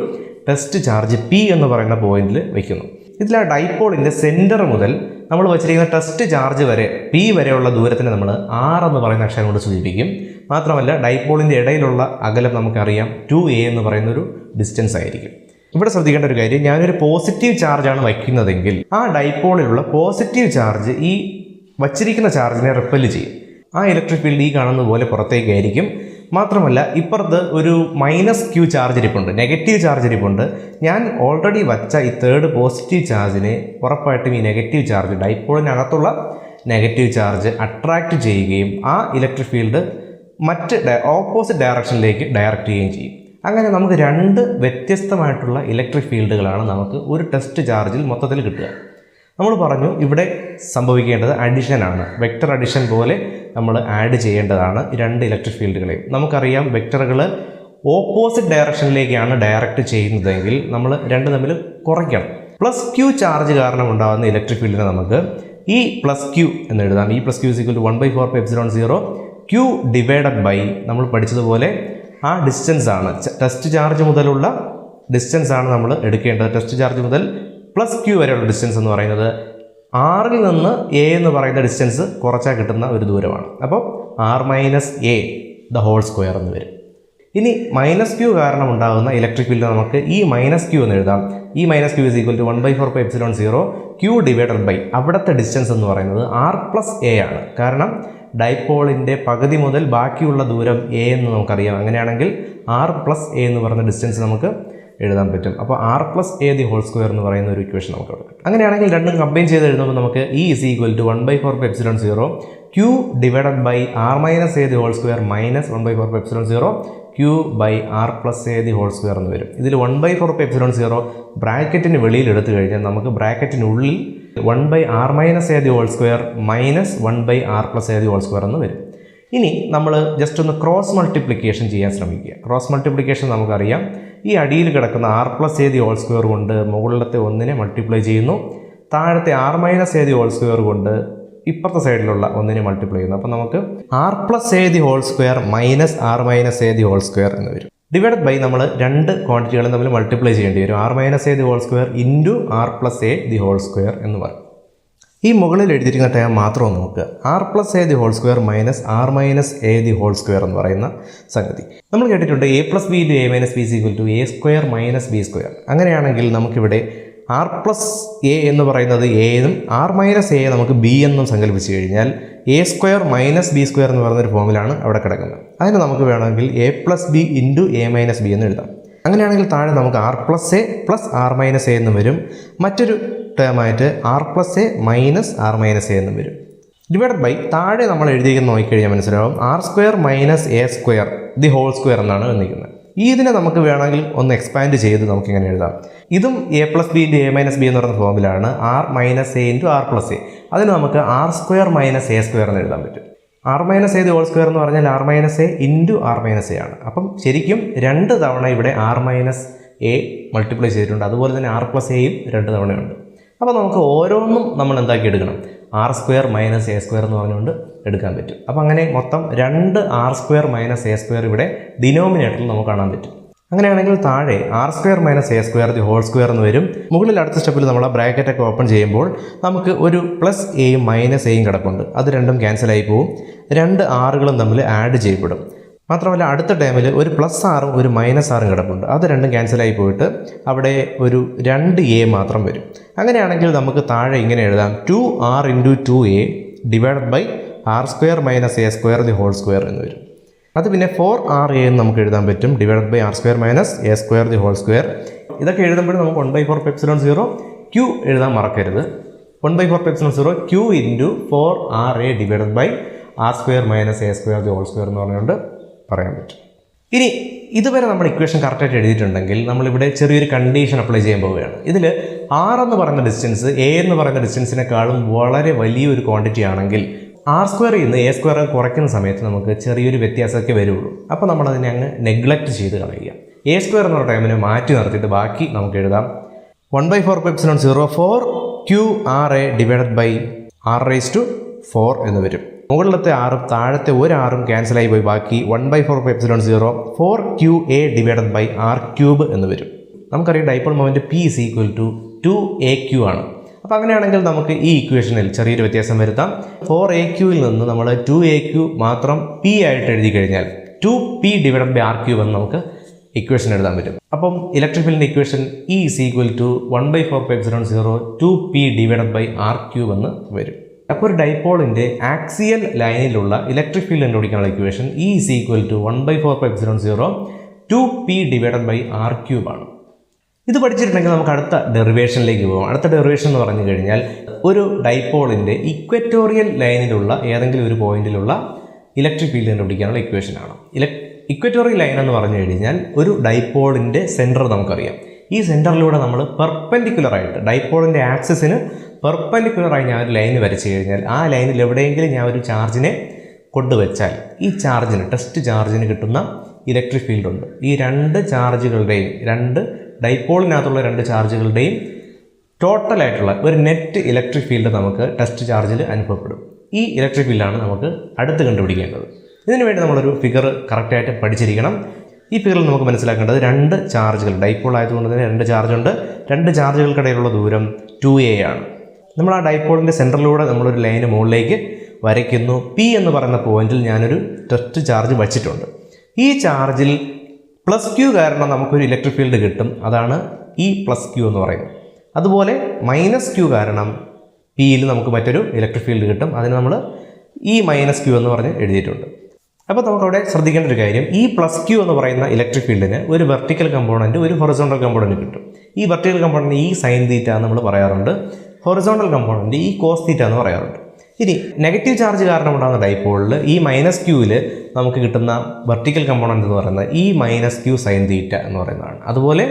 ടെസ്റ്റ് ചാർജ് P എന്ന് പറയുന്ന പോയിന്റിൽ വയ്ക്കുന്നു. ഇതിൽ ആ ഡൈപോളിൻ്റെ സെൻറ്റർ മുതൽ നമ്മൾ വച്ചിരിക്കുന്ന ടെസ്റ്റ് ചാർജ് വരെ P വരെയുള്ള ദൂരത്തിന് നമ്മൾ R എന്ന് പറയുന്ന അക്ഷരം കൊണ്ട് സൂചിപ്പിക്കും. മാത്രമല്ല ഡൈപോളിൻ്റെ ഇടയിലുള്ള അകലം നമുക്കറിയാം 2a എന്ന് പറയുന്നൊരു ഡിസ്റ്റൻസ് ആയിരിക്കും. ഇവിടെ ശ്രദ്ധിക്കേണ്ട ഒരു കാര്യം, ഞാനൊരു പോസിറ്റീവ് ചാർജാണ് വയ്ക്കുന്നതെങ്കിൽ ആ ഡൈപോളിലുള്ള പോസിറ്റീവ് ചാർജ് ഈ വച്ചിരിക്കുന്ന ചാർജിനെ റിപ്പൽ ചെയ്യും. ആ ഇലക്ട്രിക് ഫീൽഡ് ഈ കാണുന്ന പോലെ പുറത്തേക്കായിരിക്കും. മാത്രമല്ല ഇപ്പുറത്ത് ഒരു -Q ചാർജ് ഇരിപ്പുണ്ട്, നെഗറ്റീവ് ചാർജ് ഇരിപ്പുണ്ട്. ഞാൻ ഓൾറെഡി വച്ച ഈ തേർഡ് പോസിറ്റീവ് ചാർജിനെ ഉറപ്പായിട്ടും ഈ നെഗറ്റീവ് ചാർജ് ഡൈപോളിനകത്തുള്ള നെഗറ്റീവ് ചാർജ് അട്രാക്റ്റ് ചെയ്യുകയും ആ ഇലക്ട്രിക് ഫീൽഡ് മറ്റ് ഓപ്പോസിറ്റ് ഡയറക്ഷനിലേക്ക് ഡയറക്റ്റ് ചെയ്യുകയും ചെയ്യും. അങ്ങനെ നമുക്ക് രണ്ട് വ്യത്യസ്തമായിട്ടുള്ള ഇലക്ട്രിക് ഫീൽഡുകളാണ് നമുക്ക് ഒരു ടെസ്റ്റ് ചാർജിൽ മൊത്തത്തിൽ കിട്ടുക. നമ്മൾ പറഞ്ഞു ഇവിടെ സംഭവിക്കേണ്ടത് അഡിഷനാണ്. വെക്റ്റർ അഡിഷൻ പോലെ നമ്മൾ ആഡ് ചെയ്യേണ്ടതാണ് രണ്ട് ഇലക്ട്രിക് ഫീൽഡുകളെയും. നമുക്കറിയാം വെക്ടറുകൾ ഓപ്പോസിറ്റ് ഡയറക്ഷനിലേക്കാണ് ഡയറക്റ്റ് ചെയ്യുന്നതെങ്കിൽ നമ്മൾ രണ്ട് തമ്മിൽ കുറയ്ക്കണം. +Q ചാർജ് കാരണം ഉണ്ടാകുന്ന ഇലക്ട്രിക് ഫീൽഡിനെ നമുക്ക് ഈ +Q എന്ന് എഴുതാം. ഈ +Q = 1/4πε0 Q ഡിവൈഡഡ് ബൈ നമ്മൾ പഠിച്ചതുപോലെ ആ ഡിസ്റ്റൻസ് ആണ്, ടെസ്റ്റ് ചാർജ് മുതലുള്ള ഡിസ്റ്റൻസ് ആണ് നമ്മൾ എടുക്കേണ്ടത്. ടെസ്റ്റ് ചാർജ് മുതൽ +Q വരെയുള്ള ഡിസ്റ്റൻസ് എന്ന് പറയുന്നത് ആറിൽ നിന്ന് a എന്ന് പറയുന്ന ഡിസ്റ്റൻസ് കുറച്ചാൽ കിട്ടുന്ന ഒരു ദൂരമാണ്. അപ്പോൾ r-a² എന്ന് വരും. ഇനി -Q കാരണം ഉണ്ടാകുന്ന ഇലക്ട്രിക് ഫീൽഡ് നമുക്ക് ഈ -Q എന്ന് എഴുതാം. ഈ -Q = 1/4πε0 Q ഡിവൈഡഡ് ബൈ അവിടുത്തെ ഡിസ്റ്റൻസ് എന്ന് പറയുന്നത് r+a ആണ്. കാരണം ഡൈപോളിൻ്റെ പകുതി മുതൽ ബാക്കിയുള്ള ദൂരം a എന്ന് നമുക്കറിയാം. അങ്ങനെയാണെങ്കിൽ r+a എന്ന് പറയുന്ന ഡിസ്റ്റൻസ് നമുക്ക് എഴുതാൻ പറ്റും. അപ്പോൾ r+a² എന്ന് പറയുന്ന ഒരു ഇക്വേഷൻ നമുക്ക് അവിടെ കിട്ടും. അങ്ങനെയാണെങ്കിൽ രണ്ടും കമ്പൈൻ ചെയ്ത് എഴുതുമ്പോൾ നമുക്ക് E = 1/4πε0 Q divided by r-a² - 1/4πε0 Q by r+a² എന്ന് വരും. ഇതിൽ 1/4πε0 ബ്രാക്കറ്റിന് വെളിയിൽ എടുത്തു കഴിഞ്ഞാൽ നമുക്ക് ബ്രാക്കറ്റിനുള്ളിൽ 1/r-a² - 1/r+a² എന്ന് വരും. ഇനി നമ്മൾ ജസ്റ്റ് ഒന്ന് ക്രോസ് മൾട്ടിപ്ലിക്കേഷൻ ചെയ്യാൻ ശ്രമിക്കുക. ക്രോസ് മൾട്ടിപ്ലിക്കേഷൻ നമുക്കറിയാം, ഈ അടിയിൽ കിടക്കുന്ന r+a² കൊണ്ട് മുകളിലത്തെ ഒന്നിനെ മൾട്ടിപ്ലൈ ചെയ്യുന്നു, താഴത്തെ r-a² കൊണ്ട് ഇപ്പുറത്തെ സൈഡിലുള്ള ഒന്നിനെ മൾട്ടിപ്ലൈ ചെയ്യുന്നു. അപ്പോൾ നമുക്ക് r+a² - r-a² എന്ന് വരും. ഡിവൈഡഡ് ബൈ നമ്മൾ രണ്ട് ക്വാണ്ടിറ്റികളും തമ്മിൽ മൾട്ടിപ്ലൈ ചെയ്യേണ്ടി വരും. r-a² ഇൻറ്റു r+a² എന്ന് പറയും. ഈ മുകളിൽ എഴുതിയിരിക്കുന്ന ടേം മാത്രം നോക്കുക. r+a² - r-a² എന്ന് പറയുന്ന സംഗതി നമ്മൾ കേട്ടിട്ടുണ്ട്. a + b × a - b = a² - b². അങ്ങനെയാണെങ്കിൽ നമുക്കിവിടെ r+a എന്ന് പറയുന്നത് a എന്നും r-a നമുക്ക് b എന്നും സങ്കല്പിച്ച് കഴിഞ്ഞാൽ a² - b² എന്ന് പറയുന്നൊരു ഫോമിലാണ് അവിടെ കിടക്കുന്നത്. അതിന് നമുക്ക് വേണമെങ്കിൽ a + b × a - b എന്ന് എഴുതാം. അങ്ങനെയാണെങ്കിൽ താഴെ നമുക്ക് r+a + r-a എന്ന് വരും. മറ്റൊരു ടേമായിട്ട് r+a - r-a എന്നും വരും. ഡിവൈഡഡ് ബൈ താഴെ നമ്മൾ എഴുതിയിരിക്കുന്ന നോക്കിക്കഴിഞ്ഞാൽ മനസ്സിലാവും r² - a² എന്നാണ് എഴുതിയിരിക്കുന്നത്. ഇതിനെ നമുക്ക് വേണമെങ്കിൽ ഒന്ന് എക്സ്പാൻഡ് ചെയ്ത് നമുക്കിങ്ങനെ എഴുതാം. ഇതും a + b × a - b എന്ന് പറയുന്ന ഫോമിലാണ് r - a × r+a. അതിന് നമുക്ക് r² - a² എന്ന് എഴുതാൻ പറ്റും. r-a² എന്ന് പറഞ്ഞാൽ r - a × r-a ആണ്. അപ്പം ശരിക്കും രണ്ട് തവണ ഇവിടെ r-a മൾട്ടിപ്ലൈ ചെയ്തിട്ടുണ്ട്. അതുപോലെ തന്നെ r+aയും രണ്ട് തവണയുണ്ട്. അപ്പോൾ നമുക്ക് ഓരോന്നും നമ്മൾ എന്താക്കി എടുക്കണം, r² - a² എന്ന് പറഞ്ഞുകൊണ്ട് എടുക്കാൻ പറ്റും. അപ്പോൾ അങ്ങനെ മൊത്തം രണ്ട് r² - a² ഇവിടെ ഡിനോമിനേറ്ററിൽ നമുക്ക് കാണാൻ പറ്റും. അങ്ങനെയാണെങ്കിൽ താഴെ r² - a² എന്ന് വരും. മുകളിൽ അടുത്ത സ്റ്റെപ്പിൽ നമ്മൾ ആ ബ്രാക്കറ്റൊക്കെ ഓപ്പൺ ചെയ്യുമ്പോൾ നമുക്ക് ഒരു +aയും -aയും കിടപ്പുണ്ട്. അത് രണ്ടും ക്യാൻസലായി പോവും. രണ്ട് ആറുകളും തമ്മിൽ ആഡ് ചെയ്യപ്പെടും. മാത്രമല്ല അടുത്ത ടൈമിൽ ഒരു +r ഒരു -r കിടപ്പുണ്ട്. അത് രണ്ടും ക്യാൻസലായി പോയിട്ട് അവിടെ ഒരു 2a മാത്രം വരും. അങ്ങനെയാണെങ്കിൽ നമുക്ക് താഴെ ഇങ്ങനെ എഴുതാം 2r × 2a divided by r² - a² എന്ന് വരും. അത് പിന്നെ 4ra എന്ന് നമുക്ക് എഴുതാൻ പറ്റും, ഡിവൈഡഡ് ബൈ r² - a². ഇതൊക്കെ എഴുതുമ്പോൾ നമുക്ക് 1/4πε0 Q എഴുതാൻ മറക്കരുത്. 1/4πε0 Q × 4ra divided by r² - a² എന്ന് പറഞ്ഞുകൊണ്ട് പറയാൻ പറ്റും. ഇനി ഇതുവരെ നമ്മൾ ഇക്വേഷൻ കറക്റ്റായിട്ട് എഴുതിയിട്ടുണ്ടെങ്കിൽ നമ്മളിവിടെ ചെറിയൊരു കണ്ടീഷൻ അപ്ലൈ ചെയ്യാൻ പോവുകയാണ്. ഇതിൽ r എന്ന് പറയുന്ന ഡിസ്റ്റൻസ് a എന്ന് പറയുന്ന ഡിസ്റ്റൻസിനേക്കാളും വളരെ വലിയൊരു ക്വാണ്ടിറ്റി ആണെങ്കിൽ r² നിന്ന് a² കുറയ്ക്കുന്ന സമയത്ത് നമുക്ക് ചെറിയൊരു വ്യത്യാസമൊക്കെ വരുള്ളൂ. അപ്പോൾ നമ്മളതിനെ അങ്ങ് നെഗ്ലക്റ്റ് ചെയ്ത് കളയുക. എ സ്ക്വയർ എന്നുള്ള ടേമിനെ മാറ്റി നിർത്തിയിട്ട് ബാക്കി നമുക്ക് എഴുതാം 1/4 4 QR(A) ഡിവൈഡഡ് ബൈ r⁴ എന്ന് വരും. മുകളിലത്തെ ആറും താഴത്തെ ഒരു ആറും ക്യാൻസലായി പോയി ബാക്കി 1/4 4QA ഡിവൈഡഡ് ബൈ r³ എന്ന് വരും. നമുക്കറിയാം ഡൈപോൾ മൊമെൻറ്റ് P = 2AQ ആണ്. അപ്പോൾ അങ്ങനെയാണെങ്കിൽ നമുക്ക് ഈ ഇക്വേഷനിൽ ചെറിയൊരു വ്യത്യാസം വരുത്താം. 4AQയിൽ നിന്ന് നമ്മൾ 2AQ മാത്രം P ആയിട്ട് എഴുതി കഴിഞ്ഞാൽ 2P ഡിവൈഡഡ് ബൈ r³ എന്ന് നമുക്ക് ഇക്വേഷൻ എഴുതാൻ പറ്റും. അപ്പം ഇലക്ട്രിക് ഫീൽഡിൻ്റെ equation E = 1/4 2P divided by r³ എന്ന് വരും. അപ്പോൾ ഒരു ഡൈപോളിൻ്റെ ആക്സിയൽ ലൈനിലുള്ള ഇലക്ട്രിക് ഫീൽഡ് കണ്ടുപിടിക്കാനുള്ള equation E = 1/4 2P divided by r³ ആണ്. ഇത് പഠിച്ചിട്ടുണ്ടെങ്കിൽ നമുക്ക് അടുത്ത ഡെറിവേഷനിലേക്ക് പോകാം. അടുത്ത ഡെറിവേഷൻ എന്ന് പറഞ്ഞു കഴിഞ്ഞാൽ ഒരു ഡൈപോളിൻ്റെ ഇക്വറ്റോറിയൽ ലൈനിലുള്ള ഏതെങ്കിലും ഒരു പോയിന്റിലുള്ള ഇലക്ട്രിക് ഫീൽഡ് കണ്ടുപിടിക്കാനുള്ള ഇക്വേഷനാണ്. ഇക്വറ്റോറിയൽ ലൈൻ എന്ന് പറഞ്ഞു കഴിഞ്ഞാൽ ഒരു ഡൈപോളിൻ്റെ സെൻറ്റർ നമുക്കറിയാം. ഈ സെൻറ്ററിലൂടെ നമ്മൾ പെർപെൻഡിക്കുലറായിട്ട് ഡൈപോളിൻ്റെ ആക്സിസിന് പെർപെൻഡിക്കുലറായി ഞാൻ ഒരു ലൈൻ വരച്ചു കഴിഞ്ഞാൽ ആ ലൈനിൽ എവിടെയെങ്കിലും ഞാൻ ഒരു ചാർജിനെ കൊണ്ടുവച്ചാൽ ഈ ചാർജിന് ടെസ്റ്റ് ചാർജിന് കിട്ടുന്ന ഇലക്ട്രിക് ഫീൽഡുണ്ട്. ഈ രണ്ട് ചാർജുകളുടെയും ഡൈപോളിനകത്തുള്ള രണ്ട് ചാർജുകളുടെയും ടോട്ടലായിട്ടുള്ള ഒരു നെറ്റ് ഇലക്ട്രിക് ഫീൽഡ് നമുക്ക് ടെസ്റ്റ് ചാർജിൽ അനുഭവപ്പെടും. ഈ ഇലക്ട്രിക് ഫീൽഡാണ് നമുക്ക് അടുത്ത് കണ്ടുപിടിക്കേണ്ടത്. ഇതിനു വേണ്ടി നമ്മളൊരു ഫിഗർ കറക്റ്റായിട്ട് പഠിച്ചിരിക്കണം. ഈ ഫിഗറിൽ നമുക്ക് മനസ്സിലാക്കേണ്ടത് രണ്ട് ചാർജുകൾ ഡൈപോൾ ആയതുകൊണ്ട് തന്നെ രണ്ട് ചാർജുണ്ട്. രണ്ട് ചാർജുകൾക്കിടയിലുള്ള ദൂരം 2A ആണ്. നമ്മൾ ആ ഡൈപോളിൻ്റെ സെൻറ്ററിലൂടെ നമ്മളൊരു ലൈന് മുകളിലേക്ക് വരയ്ക്കുന്നു. P എന്ന് പറയുന്ന പോയിന്റിൽ ഞാനൊരു ടെസ്റ്റ് ചാർജ് വച്ചിട്ടുണ്ട്. ഈ ചാർജിൽ +Q കാരണം നമുക്കൊരു ഇലക്ട്രിക് ഫീൽഡ് കിട്ടും. അതാണ് ഈ +Q എന്ന് പറയുന്നത്. അതുപോലെ -Q കാരണം Pയിൽ നമുക്ക് മറ്റൊരു ഇലക്ട്രിക് ഫീൽഡ് കിട്ടും. അതിന് നമ്മൾ ഈ -Q എന്ന് പറഞ്ഞ് എഴുതിയിട്ടുണ്ട്. അപ്പോൾ നമുക്കവിടെ ശ്രദ്ധിക്കേണ്ട ഒരു കാര്യം, ഈ +Q എന്ന് പറയുന്ന ഇലക്ട്രിക് ഫീൽഡിന് ഒരു വെർട്ടിക്കൽ കമ്പോണൻറ്റ് ഒരു ഹൊറിസോണ്ടൽ കമ്പോണൻറ്റ് കിട്ടും. ഈ വെർട്ടിക്കൽ കമ്പോണൻറ്റ് ഈ sin θ എന്ന് നമ്മൾ പറയാറുണ്ട്. ഹൊറിസോണ്ടൽ കമ്പോണൻറ്റ് ഈ cos θ എന്ന് പറയാറുണ്ട്. ഇനി നെഗറ്റീവ് ചാർജ് കാരണം ഉണ്ടാകുന്ന ഡൈപോളിൽ ഈ -Qയിൽ നമുക്ക് കിട്ടുന്ന വെർട്ടിക്കൽ കമ്പോണൻറ്റ് എന്ന് പറയുന്നത് ഈ -Q sin θ എന്ന് പറയുന്നതാണ്. അതുപോലെ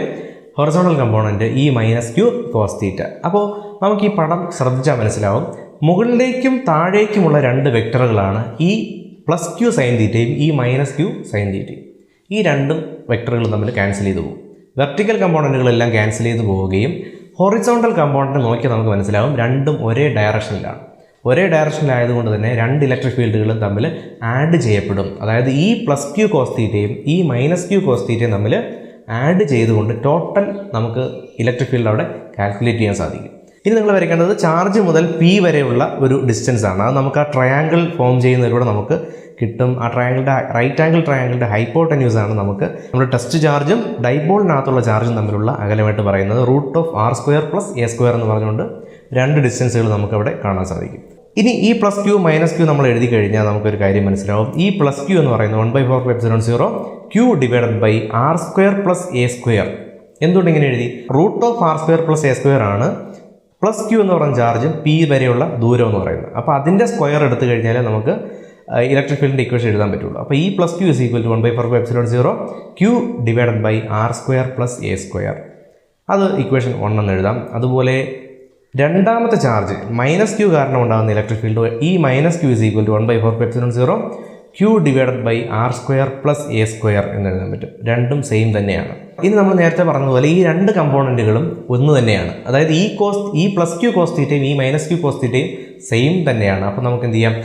ഹൊറിസോണ്ടൽ കമ്പോണൻറ്റ് ഈ -Q cos θ. അപ്പോൾ നമുക്ക് ഈ പടം ശ്രദ്ധിച്ചാൽ മനസ്സിലാവും, മുകളിലേക്കും താഴേക്കുമുള്ള രണ്ട് വെക്ടറുകളാണ് ഈ +Q sin θയും ഈ -Q sin θയും. ഈ രണ്ടും വെക്ടറുകൾ തമ്മിൽ ക്യാൻസൽ ചെയ്ത് പോകും. വെർട്ടിക്കൽ കമ്പോണൻറ്റുകളെല്ലാം ക്യാൻസൽ ചെയ്ത് പോവുകയും ഹൊറിസോണ്ടൽ കമ്പോണൻറ്റ് നോക്കിയാൽ നമുക്ക് മനസ്സിലാവും രണ്ടും ഒരേ ഡയറക്ഷനിലാണ്. ഒരേ ഡയറക്ഷനിലായതുകൊണ്ട് തന്നെ രണ്ട് ഇലക്ട്രിക് ഫീൽഡുകളും തമ്മിൽ ആഡ് ചെയ്യപ്പെടും. അതായത് ഈ +Q cos θയും ഈ -Q cos θയും തമ്മിൽ ആഡ് ചെയ്തുകൊണ്ട് ടോട്ടൽ നമുക്ക് ഇലക്ട്രിക് ഫീൽഡ് അവിടെ കാൽക്കുലേറ്റ് ചെയ്യാൻ സാധിക്കും. ഇനി നിങ്ങൾ വരയ്ക്കേണ്ടത് ചാർജ് മുതൽ P വരെയുള്ള ഒരു ഡിസ്റ്റൻസ് ആണ്. അത് നമുക്ക് ആ ട്രയാങ്കിൾ ഫോം ചെയ്യുന്നതിലൂടെ നമുക്ക് കിട്ടും. ആ ട്രയാങ്കിളിൻ്റെ റൈറ്റ് ആംഗിൾ ട്രയാങ്കിളിൻ്റെ ഹൈപ്പോട്ടന്യൂസ് ആണ് നമുക്ക് നമ്മുടെ ടെസ്റ്റ് ചാർജും ഡൈപോളിനകത്തുള്ള ചാർജും തമ്മിലുള്ള അകലമായിട്ട് പറയുന്നത്. √r² + a² എന്ന് പറഞ്ഞുകൊണ്ട് രണ്ട് ഡിസ്റ്റൻസുകൾ നമുക്കവിടെ കാണാൻ സാധിക്കും. ഇനി ഈ +Q -Q നമ്മൾ എഴുതി കഴിഞ്ഞാൽ നമുക്കൊരു കാര്യം മനസ്സിലാവും. ഈ +Q എന്ന് പറയുന്നത് 1/4 Q divided by r² + a². എന്തുകൊണ്ട് ഇങ്ങനെ എഴുതി? √r² + a² ആണ് +Q എന്ന് പറയുന്ന ചാർജും P വരെയുള്ള ദൂരം എന്ന് പറയുന്നത്. അപ്പോൾ അതിൻ്റെ സ്ക്വയർ എടുത്തു കഴിഞ്ഞാൽ നമുക്ക് ഇലക്ട്രിക് ഫീൽഡിൻ്റെ ഇക്വേഷൻ എഴുതാൻ പറ്റുള്ളൂ. അപ്പോൾ ഈ +Q = 1/4 Q divided by r² + a². അത് ഇക്വേഷൻ 1 എന്ന് എഴുതാം. അതുപോലെ രണ്ടാമത്തെ ചാർജ് -Q കാരണം ഉണ്ടാകുന്ന ഇലക്ട്രിക് ഫീൽഡ് ഈ -Q = 1/4 Q divided by r² + a² എന്ന് എഴുതാൻ പറ്റും. രണ്ടും സെയിം തന്നെയാണ്. ഇനി നമ്മൾ നേരത്തെ പറഞ്ഞതുപോലെ ഈ രണ്ട് കമ്പോണൻറ്റുകളും ഒന്ന് തന്നെയാണ്. അതായത് ഈ +Q cos θയും ഈ -Q cos θയും സെയിം തന്നെയാണ്. അപ്പോൾ നമുക്ക് എന്ത് ചെയ്യാം,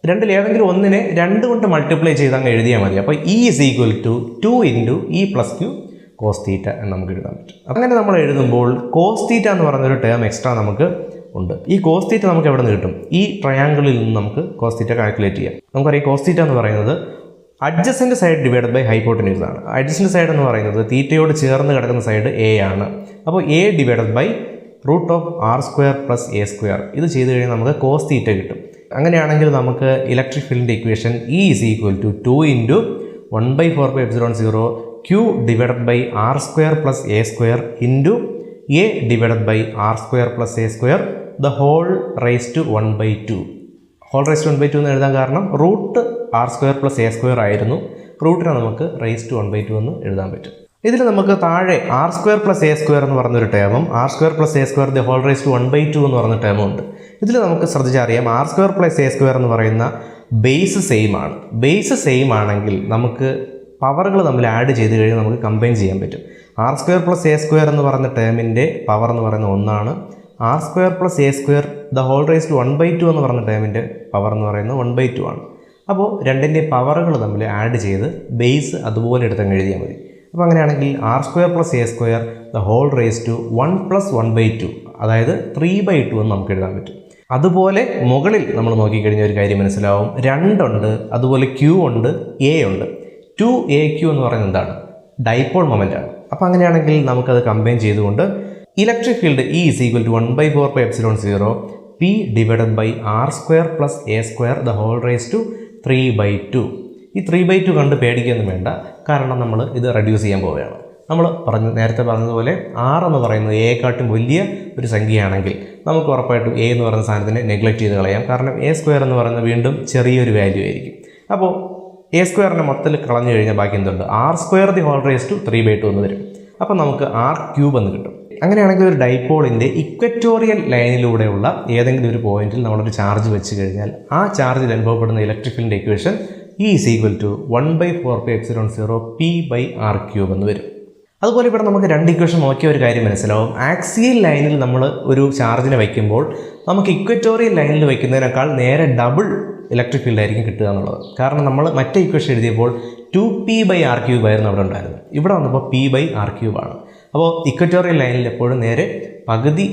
രണ്ടിൽ ഏതെങ്കിലും ഒന്നിനെ 2 കൊണ്ട് മൾട്ടിപ്ലൈ ചെയ്ത് അങ്ങ് എഴുതിയാൽ മതി. അപ്പോൾ E = 2 × E + Q cos θ എന്ന് നമുക്ക് എഴുതാൻ പറ്റും. അങ്ങനെ നമ്മൾ എഴുതുമ്പോൾ cos θ എന്ന് പറയുന്നൊരു ടേം എക്സ്ട്രാ നമുക്ക് ഉണ്ട്. ഈ cos θ നമുക്ക് എവിടെ നിന്ന് കിട്ടും? ഈ ട്രയാങ്കിളിൽ നിന്ന് നമുക്ക് cos θ കാൽക്കുലേറ്റ് ചെയ്യാം. നമുക്കറിയാം cos θ എന്ന് പറയുന്നത് adjacent side divided by hypotenuse ആണ്. അഡ്ജസൻറ്റ് സൈഡ് എന്ന് പറയുന്നത് തീറ്റയോട് ചേർന്ന് കിടക്കുന്ന സൈഡ് A ആണ്. അപ്പോൾ A divided by √r² + a². ഇത് ചെയ്ത് കഴിഞ്ഞാൽ നമുക്ക് cos θ കിട്ടും. അങ്ങനെയാണെങ്കിൽ നമുക്ക് ഇലക്ട്രിക് ഫീൽഡിൻ്റെ equation E = 2 × 1/4 Q divided by r² + a² into A divided by r² + a² the whole raise to 1/2. Whole raise to 1/2 എന്ന് എഴുതാൻ കാരണം √r² + a² ആയിരുന്നു. റൂട്ടിനെ നമുക്ക് റൈസ് ടു 1/2 എന്ന് എഴുതാൻ പറ്റും. ഇതിൽ നമുക്ക് താഴെ r² + a² എന്ന് പറഞ്ഞൊരു ടേമും r² + a² the whole raise to 1/2 എന്ന് പറഞ്ഞ ടേമും ഉണ്ട്. ഇതിൽ നമുക്ക് ശ്രദ്ധിച്ചറിയാം r² + a² എന്ന് പറയുന്ന ബേസ് സെയിം ആണ്. ബേസ് സെയിം ആണെങ്കിൽ നമുക്ക് പവറുകൾ തമ്മിൽ ആഡ് ചെയ്ത് കഴിഞ്ഞാൽ നമുക്ക് കമ്പൈൻ ചെയ്യാൻ പറ്റും. r² + a² എന്ന് പറയുന്ന ടേമിൻ്റെ പവർ എന്ന് പറയുന്നത് 1 r² + a² 1/2 എന്ന് പറയുന്ന ടേമിൻ്റെ പവർ എന്ന് പറയുന്നത് 1/2 ആണ്. അപ്പോൾ രണ്ടിൻ്റെ പവറുകൾ തമ്മിൽ ആഡ് ചെയ്ത് ബേസ് അതുപോലെ എടുത്തങ്ങ് എഴുതിയാൽ മതി. അപ്പോൾ അങ്ങനെയാണെങ്കിൽ r² + a² 1 + 1/2 അതായത് 3/2 എന്ന് നമുക്ക് എഴുതാൻ പറ്റും. അതുപോലെ മുകളിൽ നമ്മൾ നോക്കിക്കഴിഞ്ഞാൽ ഒരു കാര്യം മനസ്സിലാവും, 2 ഉണ്ട്, അതുപോലെ q ഉണ്ട്, a ഉണ്ട്. 2aq എന്ന് പറയുന്നത് എന്താണ്? ഡൈപോൾ മൊമെൻ്റ് ആണ്. അപ്പോൾ അങ്ങനെയാണെങ്കിൽ നമുക്കത് കമ്പൈൻ ചെയ്തുകൊണ്ട് electric field E = 1/4πε0 p / r² + a² 3/2. ഈ 3/2 കണ്ട് പേടിക്കൊന്നും വേണ്ട, കാരണം നമ്മൾ ഇത് റെഡ്യൂസ് ചെയ്യാൻ പോവുകയാണ്. നമ്മൾ നേരത്തെ പറഞ്ഞതുപോലെ r എന്ന് പറയുന്നത് എയെക്കാട്ടും വലിയ ഒരു സംഖ്യയാണെങ്കിൽ നമുക്ക് ഉറപ്പായിട്ടും a എന്ന് പറയുന്ന സാധനത്തിനെ നെഗ്ലക്റ്റ് ചെയ്ത് കളയാം. കാരണം a² എന്ന് പറയുന്നത് വീണ്ടും ചെറിയൊരു വാല്യൂ ആയിരിക്കും. അപ്പോൾ a² മൊത്തത്തിൽ കളഞ്ഞു കഴിഞ്ഞാൽ ബാക്കി എന്തുണ്ട്? r² 3/2 എന്ന് വരും. അപ്പോൾ നമുക്ക് r³ എന്ന് കിട്ടും. അങ്ങനെയാണെങ്കിൽ ഒരു ഡൈപോളിൻ്റെ ഇക്വറ്റോറിയൽ ലൈനിലൂടെയുള്ള ഏതെങ്കിലും ഒരു പോയിന്റിൽ നമ്മളൊരു ചാർജ് വെച്ച് കഴിഞ്ഞാൽ ആ ചാർജിൽ അനുഭവപ്പെടുന്ന ഇലക്ട്രിക് ഫീൽഡിൻ്റെ ഇക്വേഷൻ E = 1/4πε0 p/r³ എന്ന് വരും. അതുപോലെ ഇവിടെ നമുക്ക് 2 ഇക്വേഷൻ നോക്കിയ ഒരു കാര്യം മനസ്സിലാവും. ആക്സിയൽ ലൈനിൽ നമ്മൾ ഒരു ചാർജിനെ വയ്ക്കുമ്പോൾ നമുക്ക് ഇക്വറ്റോറിയൽ ലൈനിൽ വയ്ക്കുന്നതിനേക്കാൾ നേരെ ഡബിൾ ഇലക്ട്രിക് ഫീൽഡ് ആയിരിക്കും കിട്ടുക എന്നുള്ളത്. കാരണം നമ്മൾ മറ്റേ ഇക്വേഷൻ എഴുതിയപ്പോൾ 2p/r³ ആയിരുന്നു അവിടെ ഉണ്ടായിരുന്നത്. ഇവിടെ വന്നപ്പോൾ p/r³ ആണ്. അപ്പോൾ ഇക്വറ്റോറിയൽ ലൈനിൽ എപ്പോഴും നേരെ പകുതി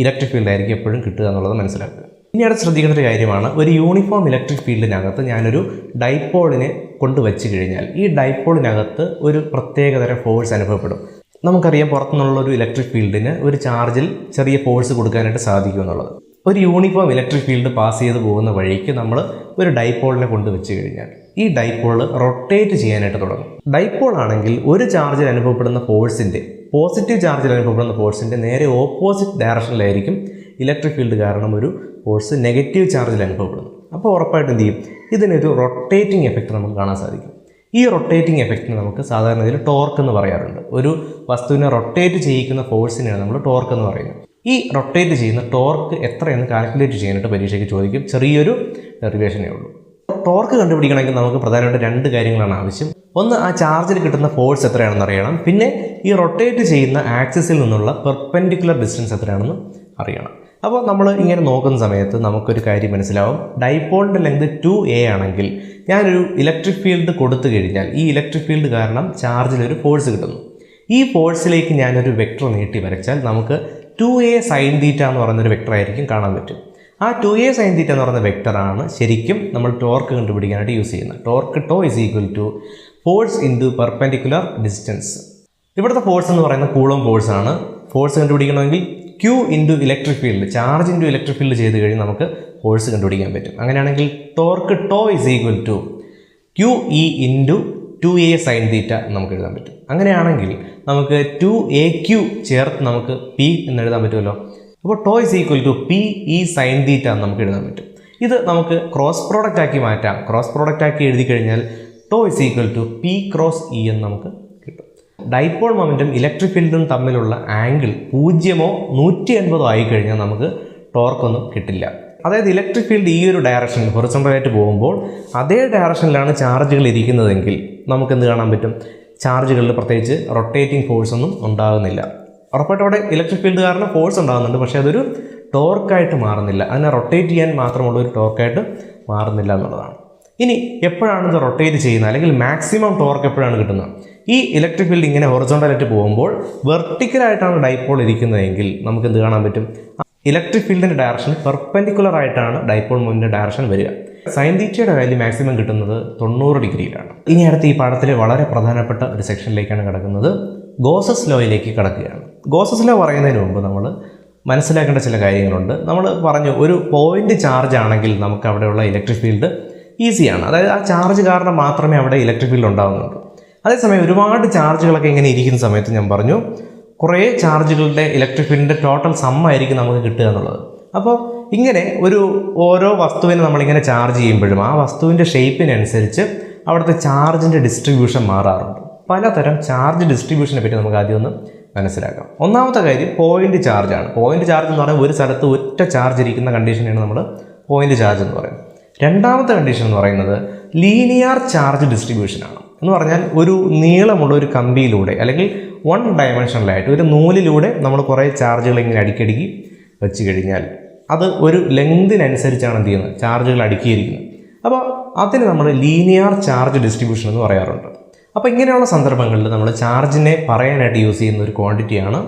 ഇലക്ട്രിക് ഫീൽഡ് ആയിരിക്കും എപ്പോഴും കിട്ടുക എന്നുള്ളത് മനസ്സിലാക്കുക. ഇനി അടുത്ത് ശ്രദ്ധിക്കേണ്ട ഒരു കാര്യമാണ്, ഒരു യൂണിഫോം ഇലക്ട്രിക് ഫീൽഡിനകത്ത് ഞാനൊരു ഡൈപോളിനെ കൊണ്ടുവച്ച് കഴിഞ്ഞാൽ ഈ ഡൈപോളിനകത്ത് ഒരു പ്രത്യേകതരം ഫോഴ്സ് അനുഭവപ്പെടും. നമുക്കറിയാം പുറത്തുനിന്നുള്ള ഒരു ഇലക്ട്രിക് ഫീൽഡിന് ഒരു ചാർജിൽ ചെറിയ ഫോഴ്സ് കൊടുക്കാനായിട്ട് സാധിക്കും എന്നുള്ളത്. ഒരു യൂണിഫോം ഇലക്ട്രിക് ഫീൽഡ് പാസ് ചെയ്ത് പോകുന്ന വഴിക്ക് നമ്മൾ ഒരു ഡൈപോളിനെ കൊണ്ടുവച്ച് കഴിഞ്ഞാൽ ഈ ഡൈപോൾ റൊട്ടേറ്റ് ചെയ്യാനായിട്ട് തുടങ്ങും. ഡൈപോൾ ആണെങ്കിൽ ഒരു ചാർജിൽ അനുഭവപ്പെടുന്ന ഫോഴ്സിൻ്റെ, പോസിറ്റീവ് ചാർജിൽ അനുഭവപ്പെടുന്ന ഫോഴ്സിൻ്റെ നേരെ ഓപ്പോസിറ്റ് ഡയറക്ഷനിലായിരിക്കും ഇലക്ട്രിക് ഫീൽഡ് കാരണം ഒരു ഫോഴ്സ് നെഗറ്റീവ് ചാർജിൽ അനുഭവപ്പെടുന്നു. അപ്പോൾ ഉറപ്പായിട്ടും എന്ത് ചെയ്യും? ഇതിനൊരു റൊട്ടേറ്റിംഗ് എഫക്റ്റ് നമുക്ക് കാണാൻ സാധിക്കും. ഈ റൊട്ടേറ്റിംഗ് എഫക്റ്റിന് നമുക്ക് സാധാരണ ഇതിൽ ടോർക്ക് എന്ന് പറയാറുണ്ട്. ഒരു വസ്തുവിനെ റൊട്ടേറ്റ് ചെയ്യിക്കുന്ന ഫോഴ്സിനെയാണ് നമ്മൾ ടോർക്ക് എന്ന് പറയുന്നത്. ഈ റൊട്ടേറ്റ് ചെയ്യുന്ന ടോർക്ക് എത്രയെന്ന് കാൽക്കുലേറ്റ് ചെയ്യാനായിട്ട് പരീക്ഷയ്ക്ക് ചോദിക്കും. ചെറിയൊരു ഡെറിവേഷനേ ഉള്ളൂ. ടോർക്ക് കണ്ടുപിടിക്കണമെങ്കിൽ നമുക്ക് പ്രധാനമായിട്ട് 2 കാര്യങ്ങളാണ് ആവശ്യം. ഒന്ന്, ആ ചാർജിൽ കിട്ടുന്ന ഫോഴ്സ് എത്രയാണെന്ന് അറിയണം. പിന്നെ ഈ റൊട്ടേറ്റ് ചെയ്യുന്ന ആക്സിസിൽ നിന്നുള്ള പെർപെൻഡിക്കുലർ ഡിസ്റ്റൻസ് എത്രയാണെന്ന് അറിയണം. അപ്പോൾ നമ്മൾ ഇങ്ങനെ നോക്കുന്ന സമയത്ത് നമുക്കൊരു കാര്യം മനസ്സിലാവും. ഡൈപോളിൻ്റെ ലെങ്ത് 2a ആണെങ്കിൽ ഞാനൊരു ഇലക്ട്രിക് ഫീൽഡ് കൊടുത്തു കഴിഞ്ഞാൽ ഈ ഇലക്ട്രിക് ഫീൽഡ് കാരണം ചാർജിലൊരു ഫോഴ്സ് കിട്ടുന്നു. ഈ ഫോഴ്സിലേക്ക് ഞാനൊരു വെക്ടർ നീട്ടി വരച്ചാൽ നമുക്ക് 2a sin θ എന്ന് പറയുന്നൊരു വെക്ടർ ആയിരിക്കും കാണാൻ പറ്റും. ആ 2a sin θ എന്ന് പറയുന്ന വെക്ടറാണ് ശരിക്കും നമ്മൾ ടോർക്ക് കണ്ടുപിടിക്കാനായിട്ട് യൂസ് ചെയ്യുന്നത്. Torque tau = force into perpendicular distance. ഇവിടുത്തെ ഫോഴ്സ് എന്ന് പറയുന്നത് കൂളോം ഫോഴ്സ് ആണ്. ഫോഴ്സ് കണ്ടുപിടിക്കണമെങ്കിൽ Q into electric field, charge into electric field ചെയ്ത് കഴിഞ്ഞാൽ നമുക്ക് ഫോഴ്സ് കണ്ടുപിടിക്കാൻ പറ്റും. അങ്ങനെയാണെങ്കിൽ torque tau = QE into 2a sin θ നമുക്ക് എഴുതാൻ പറ്റും. അങ്ങനെയാണെങ്കിൽ നമുക്ക് 2aq ചേർത്ത് നമുക്ക് P എന്ന് എഴുതാൻ പറ്റുമല്ലോ. അപ്പോൾ ടോ = PE sin θ എന്ന് നമുക്ക് എഴുതാൻ പറ്റും. ഇത് നമുക്ക് ക്രോസ് പ്രോഡക്റ്റ് ആക്കി മാറ്റാം. ക്രോസ് പ്രോഡക്റ്റ് ആക്കി എഴുതി കഴിഞ്ഞാൽ ടോ = P × E എന്ന് നമുക്ക് കിട്ടും. ഡൈപോൾ മൊമെൻറ്റും ഇലക്ട്രിക് ഫീൽഡും തമ്മിലുള്ള ആംഗിൾ 0 180 ആയി കഴിഞ്ഞാൽ നമുക്ക് ടോർക്കൊന്നും കിട്ടില്ല. അതായത് ഇലക്ട്രിക് ഫീൽഡ് ഈ ഒരു ഡയറക്ഷനിൽ ഹൊറിസോണ്ടലായിട്ട് പോകുമ്പോൾ അതേ ഡയറക്ഷനിലാണ് ചാർജുകൾ ഇരിക്കുന്നതെങ്കിൽ നമുക്ക് എന്ത് കാണാൻ പറ്റും? ചാർജുകളിൽ പ്രത്യേകിച്ച് റൊട്ടേറ്റിംഗ് ഫോഴ്സ് ഒന്നും ഉണ്ടാകുന്നില്ല. ഉറപ്പായിട്ടും അവിടെ ഇലക്ട്രിക് ഫീൽഡ് കാരണം ഫോഴ്സ് ഉണ്ടാകുന്നുണ്ട്, പക്ഷേ അതൊരു ടോർക്കായിട്ട് മാറുന്നില്ല. അതിനെ റൊട്ടേറ്റ് ചെയ്യാൻ മാത്രമുള്ള ഒരു ടോർക്കായിട്ട് മാറുന്നില്ല എന്നുള്ളതാണ്. ഇനി എപ്പോഴാണ് ഇത് റൊട്ടേറ്റ് ചെയ്യുന്നത്, അല്ലെങ്കിൽ മാക്സിമം ടോർക്ക് എപ്പോഴാണ് കിട്ടുന്നത്? ഈ ഇലക്ട്രിക് ഫീൽഡ് ഇങ്ങനെ ഹൊറിസോണ്ടലായിട്ട് പോകുമ്പോൾ വെർട്ടിക്കലായിട്ടാണ് ഡൈപോൾ ഇരിക്കുന്നതെങ്കിൽ നമുക്ക് എന്ത് കാണാൻ പറ്റും? ഇലക്ട്രിക് ഫീൽഡിൻ്റെ ഡയറക്ഷൻ പെർപെൻഡിക്കുലർ ആയിട്ടാണ് ഡൈപോൾ മൊമെൻറ്റിൻ്റെ ഡയറക്ഷൻ വരിക. സൈൻ തീറ്റയുടെ വാല്യൂ മാക്സിമം കിട്ടുന്നത് 90 ഡിഗ്രിയിലാണ്. ഇനി അടുത്ത് ഈ പാഠത്തിലെ വളരെ പ്രധാനപ്പെട്ട ഒരു സെക്ഷനിലേക്കാണ് കിടക്കുന്നത്. ഗോസസ് ലോയിലേക്ക് കിടക്കുകയാണ്. ഗോസസ് ലോ പറയുന്നതിന് മുമ്പ് നമ്മൾ മനസ്സിലാക്കേണ്ട ചില കാര്യങ്ങളുണ്ട്. നമ്മൾ പറഞ്ഞു ഒരു പോയിന്റ് ചാർജ് ആണെങ്കിൽ നമുക്ക് അവിടെയുള്ള ഇലക്ട്രിക് ഫീൽഡ് ഈസിയാണ്. അതായത് ആ ചാർജ് കാരണം മാത്രമേ അവിടെ ഇലക്ട്രിക് ഫീൽഡ് ഉണ്ടാകുന്നുള്ളൂ. അതേസമയം ഒരുപാട് ചാർജുകളൊക്കെ ഇങ്ങനെ ഇരിക്കുന്ന സമയത്ത് ഞാൻ പറഞ്ഞു കുറേ ചാർജുകളുടെ ഇലക്ട്രിക് ഫീൽഡിൻ്റെ ടോട്ടൽ സമ്മായിരിക്കും നമുക്ക് കിട്ടുക എന്നുള്ളത്. അപ്പോൾ ഇങ്ങനെ ഓരോ വസ്തുവിനെ നമ്മളിങ്ങനെ ചാർജ് ചെയ്യുമ്പോഴും ആ വസ്തുവിൻ്റെ ഷേപ്പിനനുസരിച്ച് അവിടുത്തെ ചാർജിൻ്റെ ഡിസ്ട്രിബ്യൂഷൻ മാറാറുണ്ട്. പലതരം ചാർജ് ഡിസ്ട്രിബ്യൂഷനെ പറ്റി നമുക്ക് ആദ്യം ഒന്ന് മനസ്സിലാക്കാം. ഒന്നാമത്തെ കാര്യം പോയിന്റ് ചാർജാണ്. പോയിന്റ് ചാർജ് എന്ന് പറയുമ്പോൾ ഒരു സ്ഥലത്ത് ഒറ്റ ചാർജ് ഇരിക്കുന്ന കണ്ടീഷനാണ് നമ്മൾ പോയിന്റ് ചാർജ് എന്ന് പറയുന്നത്. രണ്ടാമത്തെ കണ്ടീഷൻ എന്ന് പറയുന്നത് ലീനിയർ ചാർജ് ഡിസ്ട്രിബ്യൂഷനാണ്. എന്ന് പറഞ്ഞാൽ ഒരു നീളമുള്ള ഒരു കമ്പിയിലൂടെ അല്ലെങ്കിൽ വൺ ഡയമെൻഷനിലായിട്ട് ഒരു നൂലിലൂടെ നമ്മൾ കുറേ ചാർജുകൾ ഇങ്ങനെ അടുക്കി വെച്ച് കഴിഞ്ഞാൽ അത് ഒരു ലെങ്തിനനുസരിച്ചാണ് എന്ത് ചെയ്യുന്നത്, ചാർജുകൾ അടുക്കിയിരിക്കുന്നത്. അപ്പോൾ അതിന് നമ്മൾ ലീനിയർ ചാർജ് ഡിസ്ട്രിബ്യൂഷൻ എന്ന് പറയാറുണ്ട്. അപ്പോൾ ഇങ്ങനെയുള്ള സന്ദർഭങ്ങളിൽ നമ്മൾ ചാർജിനെ പറയാനായിട്ട് യൂസ് ചെയ്യുന്ന ഒരു ക്വാണ്ടിറ്റിയാണ്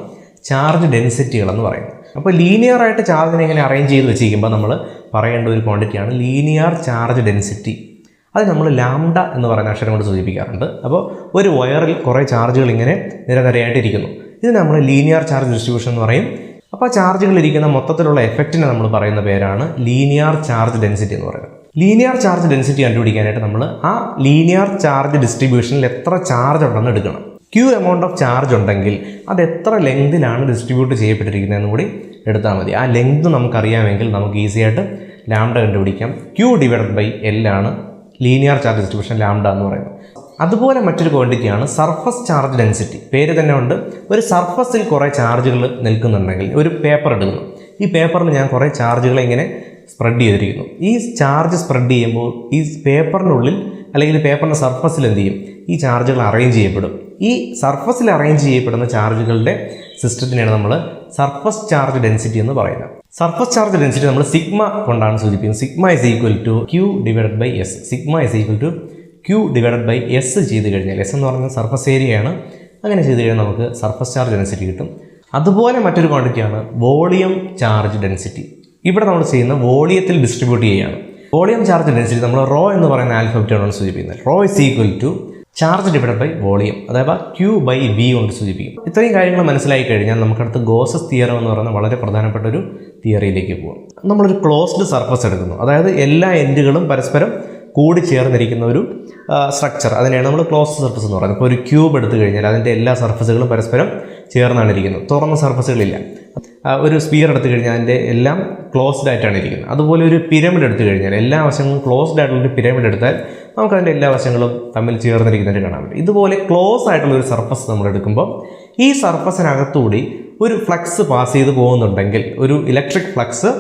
ചാർജ് ഡെൻസിറ്റികൾ എന്ന് പറയുന്നത്. അപ്പോൾ ലീനിയറായിട്ട് ചാർജിനെ ഇങ്ങനെ അറേഞ്ച് ചെയ്ത് വെച്ചിരിക്കുമ്പോൾ നമ്മൾ പറയേണ്ട ഒരു ക്വാണ്ടിറ്റിയാണ് ലീനിയർ ചാർജ് ഡെൻസിറ്റി. അത് നമ്മൾ ലാംഡ എന്ന് പറയുന്ന അക്ഷരം കൊണ്ട് സൂചിപ്പിക്കാറുണ്ട്. അപ്പോൾ ഒരു വയറിൽ കുറേ ചാർജുകൾ ഇങ്ങനെ നിരനിരയായിട്ടിരിക്കുന്നു. ഇത് നമ്മൾ ലീനിയർ ചാർജ് ഡിസ്ട്രിബ്യൂഷൻ എന്ന് പറയും. അപ്പോൾ ചാർജുകൾ ഇരിക്കുന്ന മൊത്തത്തിലുള്ള എഫക്റ്റിനെ നമ്മൾ പറയുന്ന പേരാണ് ലീനിയർ ചാർജ് ഡെൻസിറ്റി എന്ന് പറയുന്നത്. ലീനിയർ ചാർജ് ഡെൻസിറ്റി കണ്ടുപിടിക്കാനായിട്ട് നമ്മൾ ആ ലീനിയർ ചാർജ് ഡിസ്ട്രിബ്യൂഷനിൽ എത്ര ചാർജ് ഉണ്ടെന്ന് എടുക്കണം. ക്യൂ എമൗണ്ട് ഓഫ് ചാർജ് ഉണ്ടെങ്കിൽ അത് എത്ര ലെങ്തിലാണ് ഡിസ്ട്രിബ്യൂട്ട് ചെയ്യപ്പെട്ടിരിക്കുന്നതെന്ന് കൂടി എടുത്താൽ മതി. ആ ലെങ്ത് നമുക്കറിയാമെങ്കിൽ നമുക്ക് ഈസി ആയിട്ട് ലാംഡ കണ്ടുപിടിക്കാം. ക്യൂ ഡിവൈഡഡ് ബൈ എൽ ആണ് ലീനിയർ ചാർജ് ഡിസ്ട്രിബ്യൂഷൻ ലാംഡ എന്ന് പറയുന്നത്. അതുപോലെ മറ്റൊരു ക്വാണ്ടിറ്റിയാണ് സർഫസ് ചാർജ് ഡെൻസിറ്റി. പേര് തന്നെ ഉണ്ട്. ഒരു സർഫസിൽ കുറേ ചാർജുകൾ നിൽക്കുന്നുണ്ടെങ്കിൽ ഒരു പേപ്പർ എടുക്കുന്നു. ഈ പേപ്പറിൽ ഞാൻ കുറേ ചാർജുകളെ ഇങ്ങനെ സ്പ്രെഡ് ചെയ്തിരിക്കുന്നു. ഈ ചാർജ് സ്പ്രെഡ് ചെയ്യുമ്പോൾ ഈ പേപ്പറിനുള്ളിൽ അല്ലെങ്കിൽ പേപ്പറിൻ്റെ സർഫസിൽ എന്ത് ചെയ്യും, ഈ ചാർജുകൾ അറേഞ്ച് ചെയ്യപ്പെടും. ഈ സർഫസിൽ അറേഞ്ച് ചെയ്യപ്പെടുന്ന ചാർജുകളുടെ സിസ്റ്റത്തിനെയാണ് നമ്മൾ സർഫസ് ചാർജ് ഡെൻസിറ്റി എന്ന് പറയുന്നത്. സർഫസ് ചാർജ് ഡെൻസിറ്റി നമ്മൾ സിഗ്മ കൊണ്ടാണ് സൂചിപ്പിക്കുന്നത്. Sigma is equal to Q divided by S. Sigma is equal to Q divided by S ചെയ്ത് കഴിഞ്ഞാൽ, എസ് എന്ന് പറയുന്നത് സർഫസ് ഏരിയയാണ്, അങ്ങനെ ചെയ്ത് കഴിഞ്ഞാൽ നമുക്ക് സർഫസ് ചാർജ് ഡെൻസിറ്റി കിട്ടും. അതുപോലെ മറ്റൊരു ക്വാണ്ടിറ്റിയാണ് വോളിയം ചാർജ് ഡെൻസിറ്റി. ഇവിടെ നമ്മൾ ചെയ്യുന്ന വോളിയത്തിൽ ഡിസ്ട്രിബ്യൂട്ട് ചെയ്യുകയാണ്. വോളിയം ചാർജ് ഡെൻസിറ്റി നമ്മൾ റോ എന്ന് പറയുന്ന ആൽഫബറ്റാണ് സൂചിപ്പിക്കുന്നത്. Rho is equal to charge divided by volume, അഥവാ ക്യൂ ബൈ വി കൊണ്ട് സൂചിപ്പിക്കും. ഇത്രയും കാര്യങ്ങൾ മനസ്സിലായി കഴിഞ്ഞാൽ നമുക്കടുത്ത് ഗോസസ് തിയറം എന്ന് പറയുന്ന വളരെ പ്രധാനപ്പെട്ട ഒരു തിയറിയിലേക്ക് പോകും. നമ്മളൊരു ക്ലോസ്ഡ് സർഫസ് എടുക്കുന്നു, അതായത് എല്ലാ എൻഡുകളും പരസ്പരം കൂടി ചേർന്നിരിക്കുന്ന ഒരു സ്ട്രക്ചർ, അതിനെയാണ് നമ്മൾ ക്ലോസ്ഡ് സർഫസ് എന്ന് പറയുന്നത്. ഇപ്പോൾ ഒരു ക്യൂബ് എടുത്തു കഴിഞ്ഞാൽ അതിൻ്റെ എല്ലാ സർഫസുകളും പരസ്പരം ചേർന്നാണ് ഇരിക്കുന്നത്, തുറന്ന സർഫസുകളില്ല. ഒരു സ്പിയർ എടുത്തു കഴിഞ്ഞാൽ അതിൻ്റെ എല്ലാം ക്ലോസ്ഡ് ആയിട്ടാണ് ഇരിക്കുന്നത്. അതുപോലെ ഒരു പിരമിഡ് എടുത്തു കഴിഞ്ഞാൽ എല്ലാ വശങ്ങളും ക്ലോസ്ഡ് ആയിട്ടുള്ളൊരു പിരമിഡ് എടുത്താൽ നമുക്കതിൻ്റെ എല്ലാ വശങ്ങളും തമ്മിൽ ചേർന്നിരിക്കുന്നതായിട്ട് കാണാൻ പറ്റും. ഇതുപോലെ ക്ലോസ് ആയിട്ടുള്ളൊരു സർഫസ് നമ്മൾ എടുക്കുമ്പോൾ ഈ സർഫസിനകത്തുകൂടി ഒരു ഫ്ലക്സ് പാസ് ചെയ്ത് പോകുന്നുണ്ടെങ്കിൽ, ഒരു ഇലക്ട്രിക് ഫ്ലക്സ്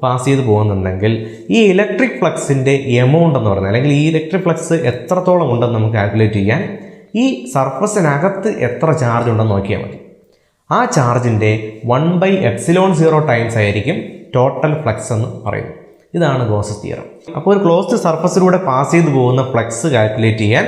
പാസ് ചെയ്ത് പോകുന്നുണ്ടെങ്കിൽ, ഈ ഇലക്ട്രിക് ഫ്ലക്സിൻ്റെ എമൗണ്ട് എന്ന് പറഞ്ഞാൽ, അല്ലെങ്കിൽ ഈ ഇലക്ട്രിക് ഫ്ലക്സ് എത്രത്തോളം ഉണ്ടെന്ന് നമുക്ക് കാൽക്കുലേറ്റ് ചെയ്യാൻ ഈ സർഫസിനകത്ത് എത്ര ചാർജ് ഉണ്ടെന്ന് നോക്കിയാൽ മതി. ആ ചാർജിൻ്റെ 1/ε0 ടൈംസ് ആയിരിക്കും ടോട്ടൽ ഫ്ലക്സ് എന്ന് പറയുന്നത്. ഇതാണ് ഗോസസ് തിയറം. അപ്പോൾ ഒരു ക്ലോസ്ഡ് സർഫസിലൂടെ പാസ് ചെയ്ത് പോകുന്ന ഫ്ലക്സ് കാൽക്കുലേറ്റ് ചെയ്യാൻ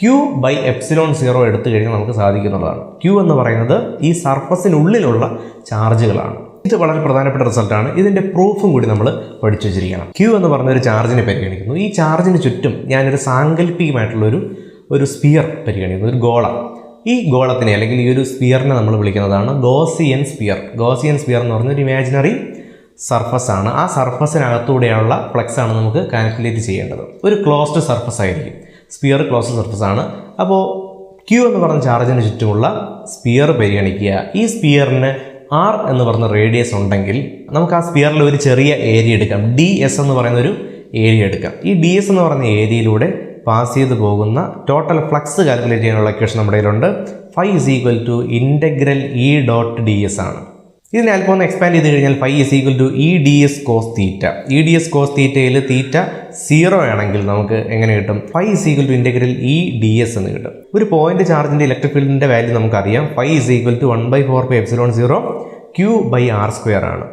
Q/ε0 എടുത്തു കഴിഞ്ഞാൽ നമുക്ക് സാധിക്കുന്നുള്ളതാണ്. Q എന്ന് പറയുന്നത് ഈ സർഫസിനുള്ളിലുള്ള ചാർജുകളാണ്. ഇത് വളരെ പ്രധാനപ്പെട്ട റിസൾട്ടാണ്. ഇതിൻ്റെ പ്രൂഫും കൂടി നമ്മൾ പഠിച്ചു വെച്ചിരിക്കണം. Q എന്ന് പറഞ്ഞ ഒരു ചാർജിനെ പരിഗണിക്കുന്നു. ഈ ചാർജിന് ചുറ്റും ഞാനൊരു സാങ്കല്പികമായിട്ടുള്ളൊരു സ്പിയർ പരിഗണിക്കുന്നു, ഒരു ഗോളം. ഈ ഗോളത്തിനെ അല്ലെങ്കിൽ ഈ ഒരു സ്പിയറിനെ നമ്മൾ വിളിക്കുന്നതാണ് ഗോസിയൻ സ്പിയർ. ഗോസിയൻ സ്പിയർ എന്ന് പറഞ്ഞൊരു ഇമാജിനറി സർഫസ് ആണ്. ആ സർഫസിനകത്തൂടെയുള്ള ഫ്ലക്സ് ആണ് നമുക്ക് കാൽക്കുലേറ്റ് ചെയ്യേണ്ടത്. ഒരു ക്ലോസ്ഡ് സർഫസ് ആയിരിക്കും. സ്പിയർ ക്ലോസ്ഡ് സർഫസ് ആണ്. അപ്പോൾ Q എന്ന് പറഞ്ഞ ചാർജിന് ചുറ്റുമുള്ള സ്പിയർ പരിഗണിക്കുക. ഈ സ്പിയറിന് R എന്ന് പറഞ്ഞ റേഡിയസ് ഉണ്ടെങ്കിൽ നമുക്ക് ആ സ്പിയറിൽ ഒരു ചെറിയ ഏരിയ എടുക്കാം. DS എന്ന് പറയുന്ന ഒരു ഏരിയ എടുക്കാം. ഈ DS എന്ന് പറയുന്ന ഏരിയയിലൂടെ പാസ് ചെയ്ത് പോകുന്ന ടോട്ടൽ ഫ്ലക്സ് കാൽക്കുലേറ്റ് ചെയ്യാനുള്ള ഇക്വേഷൻ നമ്മുടെ കയ്യിലുണ്ട്. Phi is equal to integral E dot ds ആണ്. ഇതിനെ അല്പം ഒന്ന് എക്സ്പാൻഡ് ചെയ്ത് കഴിഞ്ഞാൽ Phi is equal to EDS cos theta. EDS cos thetaയിൽ തീറ്റ 0 ആണെങ്കിൽ നമുക്ക് എങ്ങനെ കിട്ടും? Phi is equal to integral EDS എന്ന് കിട്ടും. ഒരു പോയിന്റ് ചാർജിൻ്റെ ഇലക്ട്രിക് ഫീൽഡിൻ്റെ വാല്യൂ നമുക്കറിയാം. Phi is equal to 1/4πε0 Q/r² ആണ്.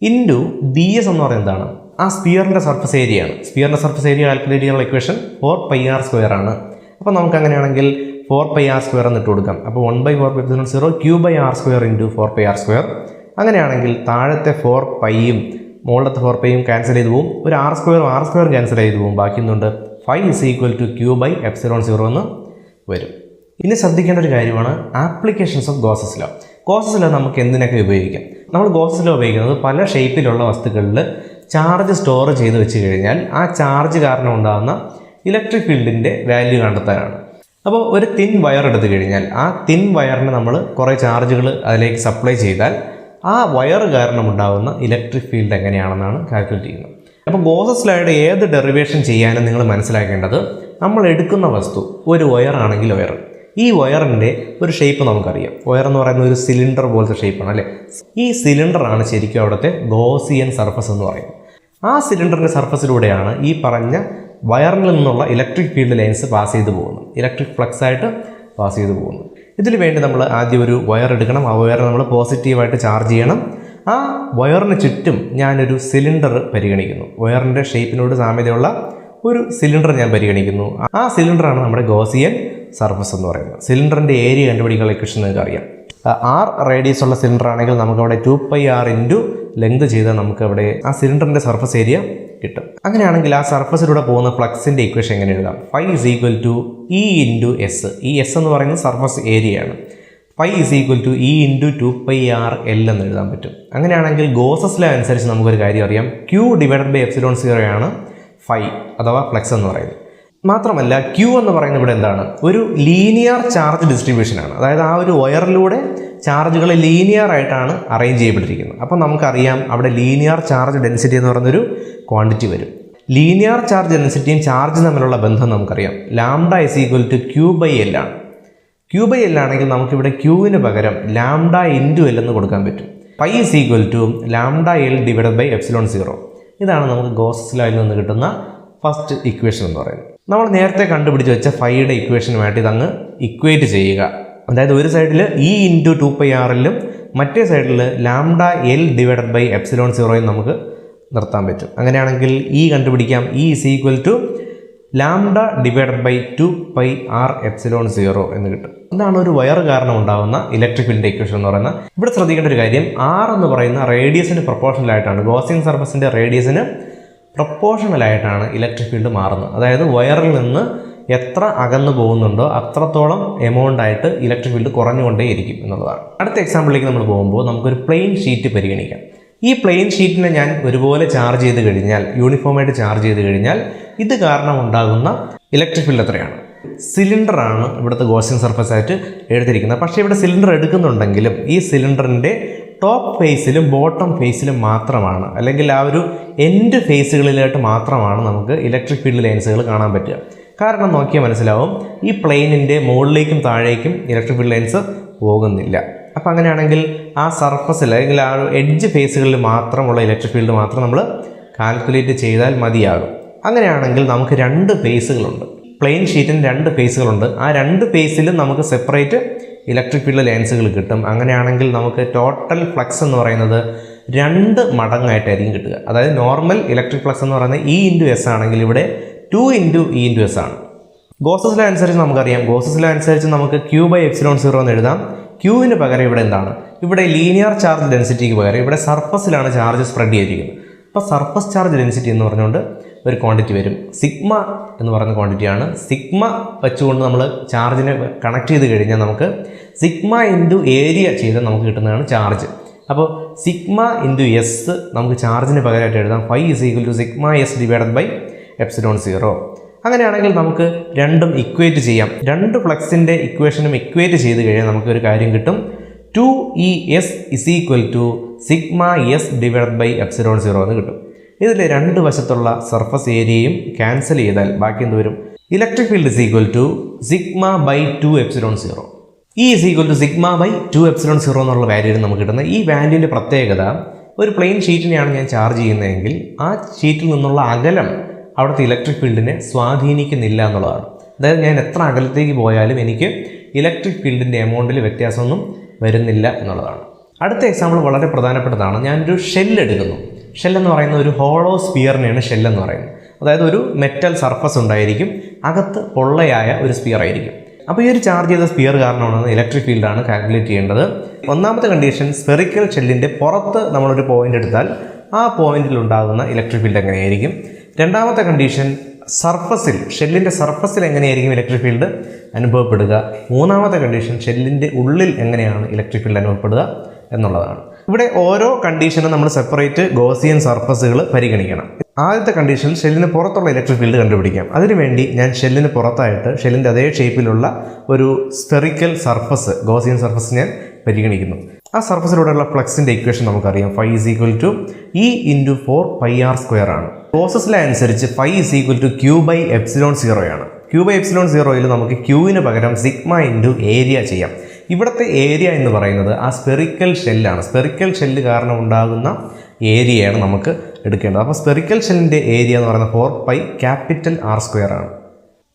ഇൻറ്റു DS എന്ന് പറയുന്നത് എന്താണ്? ആ സ്പിയറിൻ്റെ സർഫസ് ഏരിയ ആണ്. സ്പിയറിൻ്റെ സർഫസ് ഏരിയ കാൽക്കുലേറ്റ് ചെയ്യാനുള്ള ഇക്വേഷൻ 4πr² ആണ്. അപ്പോൾ നമുക്ക് അങ്ങനെയാണെങ്കിൽ 4πr² എന്ന് ഇട്ട് കൊടുക്കാം. അപ്പോൾ 1/4πε0 Q/r² ഇൻറ്റു 4πr². അങ്ങനെയാണെങ്കിൽ താഴത്തെ 4πയും മുകളിലത്തെ 4πയും ക്യാൻസൽ ചെയ്ത് പോകും. ഒരു r² ക്യാൻസൽ ചെയ്ത് പോകും. ബാക്കി എന്തുണ്ട്? Phi is equal to Q/ε0 എന്ന് വരും. ഇനി ശ്രദ്ധിക്കേണ്ട ഒരു കാര്യമാണ് applications of Gauss's law. Gauss's law നമുക്ക് എന്തിനൊക്കെ ഉപയോഗിക്കാം? നമ്മൾ ഗോസസ് ലോ ഉപയോഗിക്കുന്നത് പല ഷേപ്പിലുള്ള വസ്തുക്കളിൽ ചാർജ് സ്റ്റോർ ചെയ്ത് വെച്ച് കഴിഞ്ഞാൽ ആ ചാർജ് കാരണം ഉണ്ടാകുന്ന ഇലക്ട്രിക് ഫീൽഡിൻ്റെ വാല്യൂ കണ്ടെത്താനാണ്. അപ്പോൾ ഒരു തിൻ വയർ എടുത്തു കഴിഞ്ഞാൽ ആ തിൻ വയറിന് നമ്മൾ കുറേ ചാർജുകൾ അതിലേക്ക് സപ്ലൈ ചെയ്താൽ ആ വയർ കാരണം ഉണ്ടാകുന്ന ഇലക്ട്രിക് ഫീൽഡ് എങ്ങനെയാണെന്നാണ് കാൽക്കുലേറ്റ് ചെയ്യുന്നത്. അപ്പോൾ ഗോസസ് ലോയുടെ ഏത് ഡെറിവേഷൻ ചെയ്യാനും നിങ്ങൾ മനസ്സിലാക്കേണ്ടത്, നമ്മൾ എടുക്കുന്ന വസ്തു ഒരു വയറാണെങ്കിൽ വയർ, ഈ വയറിൻ്റെ ഒരു ഷേപ്പ് നമുക്കറിയാം. വയർ എന്ന് പറയുന്ന ഒരു സിലിണ്ടർ പോലത്തെ ഷേപ്പാണ് അല്ലേ? ഈ സിലിണ്ടറാണ് ശരിക്കും അവിടുത്തെ ഗോസിയൻ സർഫസ് എന്ന് പറയുന്നത്. ആ സിലിണ്ടറിൻ്റെ സർഫസിലൂടെയാണ് ഈ പറഞ്ഞ വയറിൽ നിന്നുള്ള ഇലക്ട്രിക് ഫീൽഡ് ലൈൻസ് പാസ് ചെയ്ത് പോകുന്നു, ഇലക്ട്രിക് ഫ്ലക്സ് ആയിട്ട് പാസ് ചെയ്ത് പോകുന്നു. ഇതിന് വേണ്ടി നമ്മൾ ആദ്യം ഒരു വയർ എടുക്കണം. ആ വയർ നമ്മൾ പോസിറ്റീവായിട്ട് ചാർജ് ചെയ്യണം. ആ വയറിന് ചുറ്റും ഞാനൊരു സിലിണ്ടർ പരിഗണിക്കുന്നു. വയറിൻ്റെ ഷേപ്പിനോട് സാമ്യതയുള്ള ഒരു സിലിണ്ടർ ഞാൻ പരിഗണിക്കുന്നു. ആ സിലിണ്ടറാണ് നമ്മുടെ ഗോസിയൻ സർഫസ് എന്ന് പറയുന്നത്. സിലിണ്ടറിൻ്റെ ഏരിയ കണ്ടുപിടിക്കാനുള്ള ഇക്വേഷൻ നിങ്ങൾക്ക് അറിയാം. ആർ റേഡിയസ് ഉള്ള സിലിണ്ടർ ആണെങ്കിൽ നമുക്കവിടെ 2πr ഇൻറ്റു ലെങ്ത് ചെയ്താൽ നമുക്കവിടെ ആ സിലിണ്ടറിൻ്റെ സർഫസ് ഏരിയ കിട്ടും. അങ്ങനെയാണെങ്കിൽ ആ സർഫസിലൂടെ പോകുന്ന ഫ്ലക്സിൻ്റെ ഇക്വേഷൻ എങ്ങനെ എഴുതാം? Phi is equal to E into S. ഈ എസ് എന്ന് പറയുന്നത് സർഫസ് ഏരിയയാണ്. Phi is equal to E into 2πr L എന്ന് എഴുതാൻ പറ്റും. അങ്ങനെയാണെങ്കിൽ ഗോസസ് ലോ അനുസരിച്ച് നമുക്കൊരു കാര്യം അറിയാം, Q ഡിവൈഡഡ് ബൈ എപ്സിലോൺ 0 ആണ് ഫൈ അഥവാ ഫ്ലക്സ് എന്ന് പറയുന്നത്. മാത്രമല്ല Q എന്ന് പറയുന്നത് ഇവിടെ എന്താണ്? ഒരു ലീനിയർ ചാർജ് ഡിസ്ട്രിബ്യൂഷനാണ്. അതായത് ആ ഒരു വയറിലൂടെ ചാർജുകൾ ലീനിയർ ആയിട്ടാണ് അറേഞ്ച് ചെയ്യപ്പെട്ടിരിക്കുന്നത്. അപ്പോൾ നമുക്കറിയാം അവിടെ ലീനിയർ ചാർജ് ഡെൻസിറ്റി എന്ന് പറയുന്നൊരു ക്വാണ്ടിറ്റി വരും. ലീനിയർ ചാർജ് ഡെൻസിറ്റിയും ചാർജ് തമ്മിലുള്ള ബന്ധം നമുക്കറിയാം. Lambda is equal to Q/L ആണ്. Q/L ആണെങ്കിൽ നമുക്കിവിടെ Qന് പകരം ലാംഡ ഇൻറ്റു L എന്ന് കൊടുക്കാൻ പറ്റും. Pi is equal to lambda L divided by epsilon 0. ഇതാണ് നമുക്ക് ഗോസസ് ലോയിൽ നിന്ന് കിട്ടുന്ന ഫസ്റ്റ് ഇക്വേഷൻ എന്ന് പറയുന്നത്. നമ്മൾ നേരത്തെ കണ്ടുപിടിച്ച് വെച്ച ഫൈയുടെ ഇക്വേഷനുമായിട്ട് ഇതങ്ങ് ഇക്വേറ്റ് ചെയ്യുക. അതായത് ഒരു സൈഡിൽ ഇ ഇൻറ്റു 2πr മറ്റേ സൈഡിൽ lambda L divided by epsilon 0 നമുക്ക് നിർത്താൻ പറ്റും. അങ്ങനെയാണെങ്കിൽ ഇ കണ്ടുപിടിക്കാം. E is equal to lambda divided by 2πr epsilon 0 എന്ന് കിട്ടും. ഇതാണ് ഒരു വയർ കാരണം ഉണ്ടാകുന്ന ഇലക്ട്രിക് ഫീൽഡിൻ്റെ ഇക്വേഷൻ എന്ന് പറയുന്നത്. ഇവിടെ ശ്രദ്ധിക്കേണ്ട ഒരു കാര്യം, ആർ എന്ന് പറയുന്ന റേഡിയസിന് പ്രൊപ്പോർഷണലായിട്ടാണ്, ഗോസിയൻ സർഫസിൻ്റെ റേഡിയസിന് പ്രൊപ്പോർഷണലായിട്ടാണ് ഇലക്ട്രിക് ഫീൽഡ് മാറുന്നത്. അതായത് വയറിൽ നിന്ന് എത്ര അകന്നു പോകുന്നുണ്ടോ അത്രത്തോളം എമൗണ്ട് ആയിട്ട് ഇലക്ട്രിക് ഫീൽഡ് കുറഞ്ഞുകൊണ്ടേയിരിക്കും എന്നുള്ളതാണ്. അടുത്ത എക്സാമ്പിളിലേക്ക് നമ്മൾ പോകുമ്പോൾ നമുക്കൊരു പ്ലെയിൻ ഷീറ്റ് പരിഗണിക്കാം. ഈ പ്ലെയിൻ ഷീറ്റിനെ ഞാൻ ഒരുപോലെ ചാർജ് ചെയ്ത് കഴിഞ്ഞാൽ, യൂണിഫോമായിട്ട് ചാർജ് ചെയ്ത് കഴിഞ്ഞാൽ ഇത് കാരണം ഉണ്ടാകുന്ന ഇലക്ട്രിക് ഫീൽഡ് എത്രയാണ്? സിലിണ്ടറാണ് ഇവിടുത്തെ ഗോസിയൻ സർഫസ് ആയിട്ട് എഴുതിയിരിക്കുന്നത്. പക്ഷേ ഇവിടെ സിലിണ്ടർ എടുക്കുന്നുണ്ടെങ്കിലും ഈ സിലിണ്ടറിൻ്റെ ടോപ്പ് ഫേസിലും ബോട്ടം ഫേസിലും മാത്രമാണ്, അല്ലെങ്കിൽ ആ ഒരു എൻഡ് ഫേസുകളിലായിട്ട് മാത്രമാണ് നമുക്ക് ഇലക്ട്രിക് ഫീൽഡ് ലൈൻസുകൾ കാണാൻ പറ്റുക. കാരണം നോക്കിയാൽ മനസ്സിലാവും, ഈ പ്ലെയിനിൻ്റെ മുകളിലേക്കും താഴേക്കും ഇലക്ട്രിക് ഫീൽഡ് ലൈൻസ് പോകുന്നില്ല. അപ്പോൾ അങ്ങനെയാണെങ്കിൽ ആ സർഫസിൽ അല്ലെങ്കിൽ ആ ഒരു എഡ്ജ് ഫേസുകളിൽ മാത്രമുള്ള ഇലക്ട്രിക് ഫീൽഡ് മാത്രം നമ്മൾ കാൽക്കുലേറ്റ് ചെയ്താൽ മതിയാകും. അങ്ങനെയാണെങ്കിൽ നമുക്ക് രണ്ട് ഫേസുകളുണ്ട്. പ്ലെയിൻ ഷീറ്റിന് രണ്ട് ഫേസുകളുണ്ട്. ആ രണ്ട് ഫേസിലും നമുക്ക് സെപ്പറേറ്റ് ഇലക്ട്രിക് ഫീൽഡ് ലൈൻസുകൾ കിട്ടും. അങ്ങനെയാണെങ്കിൽ നമുക്ക് ടോട്ടൽ ഫ്ലക്സ് എന്ന് പറയുന്നത് 2 മടങ്ങായിട്ടായിരിക്കും കിട്ടുക. അതായത് നോർമൽ ഇലക്ട്രിക് ഫ്ലക്സ് എന്ന് പറയുന്നത് E ഇൻറ്റു എസ് ആണെങ്കിൽ ഇവിടെ 2 ഇൻറ്റു E ഇൻറ്റു എസ് ആണ്. ഗോസസ് ലോ അനുസരിച്ച് നമുക്കറിയാം, ഗോസസ് ലോ അനുസരിച്ച് നമുക്ക് Q/എപ്സിലോൺ 0 എന്ന് എഴുതാം. Qന് പകരം ഇവിടെ എന്താണ്? ഇവിടെ ലീനിയർ ചാർജ് ഡെൻസിറ്റിക്ക് പകരം ഇവിടെ സർഫസിലാണ് ചാർജ് സ്പ്രെഡ് ചെയ്തിരിക്കുന്നത്. അപ്പോൾ സർഫസ് ചാർജ് ഡെൻസിറ്റി എന്ന് പറഞ്ഞുകൊണ്ട് ഒരു ക്വാണ്ടിറ്റി വരും. സിഗ്മ എന്ന് പറയുന്ന ക്വാണ്ടിറ്റിയാണ്. സിഗ്മ വെച്ചുകൊണ്ട് നമ്മൾ ചാർജിനെ കണക്ട് ചെയ്ത് കഴിഞ്ഞാൽ നമുക്ക് സിഗ്മ ഇൻറ്റു ഏരിയ ചെയ്താൽ നമുക്ക് കിട്ടുന്നതാണ് ചാർജ്. അപ്പോൾ സിഗ്മ ഇൻറ്റു എസ് നമുക്ക് ചാർജിന് പകരമായിട്ട് എഴുതാം. Phi is equal to sigma S divided by epsilon 0. അങ്ങനെയാണെങ്കിൽ നമുക്ക് രണ്ടും ഇക്വേറ്റ് ചെയ്യാം. രണ്ട് ഫ്ലക്സിൻ്റെ ഇക്വേഷനും ഇക്വേറ്റ് ചെയ്ത് കഴിഞ്ഞാൽ നമുക്കൊരു കാര്യം കിട്ടും. 2Es is equal to sigma S divided by epsilon 0 എന്ന് കിട്ടും. ഇതിൽ രണ്ട് വശത്തുള്ള സർഫസ് ഏരിയയും ക്യാൻസൽ ചെയ്താൽ ബാക്കി എന്ത് വരും? Electric field is equal to sigma by 2 epsilon 0. E is equal to sigma by 2 epsilon 0 എന്നുള്ള വാല്യൂവിന് നമുക്ക് കിട്ടുന്ന ഈ വാല്യൂവിൻ്റെ പ്രത്യേകത, ഒരു പ്ലെയിൻ ഷീറ്റിനെയാണ് ഞാൻ ചാർജ് ചെയ്യുന്നതെങ്കിൽ ആ ഷീറ്റിൽ നിന്നുള്ള അകലം അവിടുത്തെ ഇലക്ട്രിക് ഫീൽഡിനെ സ്വാധീനിക്കുന്നില്ല എന്നുള്ളതാണ്. അതായത് ഞാൻ എത്ര അകലത്തേക്ക് പോയാലും എനിക്ക് ഇലക്ട്രിക് ഫീൽഡിൻ്റെ എമൗണ്ടിൽ വ്യത്യാസമൊന്നും വരുന്നില്ല എന്നുള്ളതാണ്. അടുത്ത എക്സാമ്പിൾ വളരെ പ്രധാനപ്പെട്ടതാണ്. ഞാനൊരു ഷെല്ല് എടുക്കുന്നു. ഷെല്ലെന്ന് പറയുന്ന ഒരു ഹോളോ സ്പിയറിനെയാണ് ഷെല്ലെന്ന് പറയുന്നത്. അതായത് ഒരു മെറ്റൽ സർഫസ് ഉണ്ടായിരിക്കും, അകത്ത് പൊള്ളയായ ഒരു സ്പിയർ ആയിരിക്കും. അപ്പോൾ ഈ ഒരു ചാർജ് ചെയ്ത സ്പിയർ കാരണമാണ് ഇലക്ട്രിക് ഫീൽഡാണ് കാൽക്കുലേറ്റ് ചെയ്യേണ്ടത്. ഒന്നാമത്തെ കണ്ടീഷൻ, സ്ഫെറിക്കൽ ഷെല്ലിൻ്റെ പുറത്ത് നമ്മളൊരു പോയിന്റ് എടുത്താൽ ആ പോയിന്റിൽ ഉണ്ടാകുന്ന ഇലക്ട്രിക് ഫീൽഡ് എങ്ങനെയായിരിക്കും. രണ്ടാമത്തെ കണ്ടീഷൻ, സർഫസിൽ, ഷെല്ലിൻ്റെ സർഫസിൽ എങ്ങനെയായിരിക്കും ഇലക്ട്രിക് ഫീൽഡ് അനുഭവപ്പെടുക. മൂന്നാമത്തെ കണ്ടീഷൻ, ഷെല്ലിൻ്റെ ഉള്ളിൽ എങ്ങനെയാണ് ഇലക്ട്രിക് ഫീൽഡ് അനുഭവപ്പെടുക എന്നുള്ളതാണ്. ഇവിടെ ഓരോ കണ്ടീഷനും നമ്മൾ സെപ്പറേറ്റ് ഗോസിയൻ സർഫസുകൾ പരിഗണിക്കണം. ആദ്യത്തെ കണ്ടീഷനിൽ ഷെല്ലിന് പുറത്തുള്ള ഇലക്ട്രിക് ഫീൽഡ് കണ്ടുപിടിക്കാം. അതിനുവേണ്ടി ഞാൻ ഷെല്ലിന് പുറത്തായിട്ട് ഷെല്ലിൻ്റെ അതേ ഷേപ്പിലുള്ള ഒരു സ്ഫെറിക്കൽ സർഫസ്, ഗോസിയൻ സർഫസ് ഞാൻ പരിഗണിക്കുന്നു. ആ സർഫസിലൂടെയുള്ള ഫ്ലക്സിൻ്റെ ഇക്വേഷൻ നമുക്കറിയാം. Phi is equal to E into 4πr² ആണ്. ഗോസസ് ലോ അനുസരിച്ച് ഫൈ ഇസ് ഈക്വൽ ടു Q/എപ്സിലോൺ 0 ആണ്. Q/എപ്സിലോൺ 0യിൽ നമുക്ക് Qന് പകരം സിഗ്മ ഇൻറ്റു ഏരിയ ചെയ്യാം. ഇവിടുത്തെ ഏരിയ എന്ന് പറയുന്നത് ആ സ്ഫെറിക്കൽ ഷെല്ലാണ്. സ്ഫെറിക്കൽ ഷെല്ല് കാരണം ഉണ്ടാകുന്ന ഏരിയയാണ് നമുക്ക് എടുക്കേണ്ടത്. അപ്പോൾ സ്പെറിക്കൽ ഷെല്ലിൻ്റെ ഏരിയ എന്ന് പറയുന്നത് 4πR² ആണ്.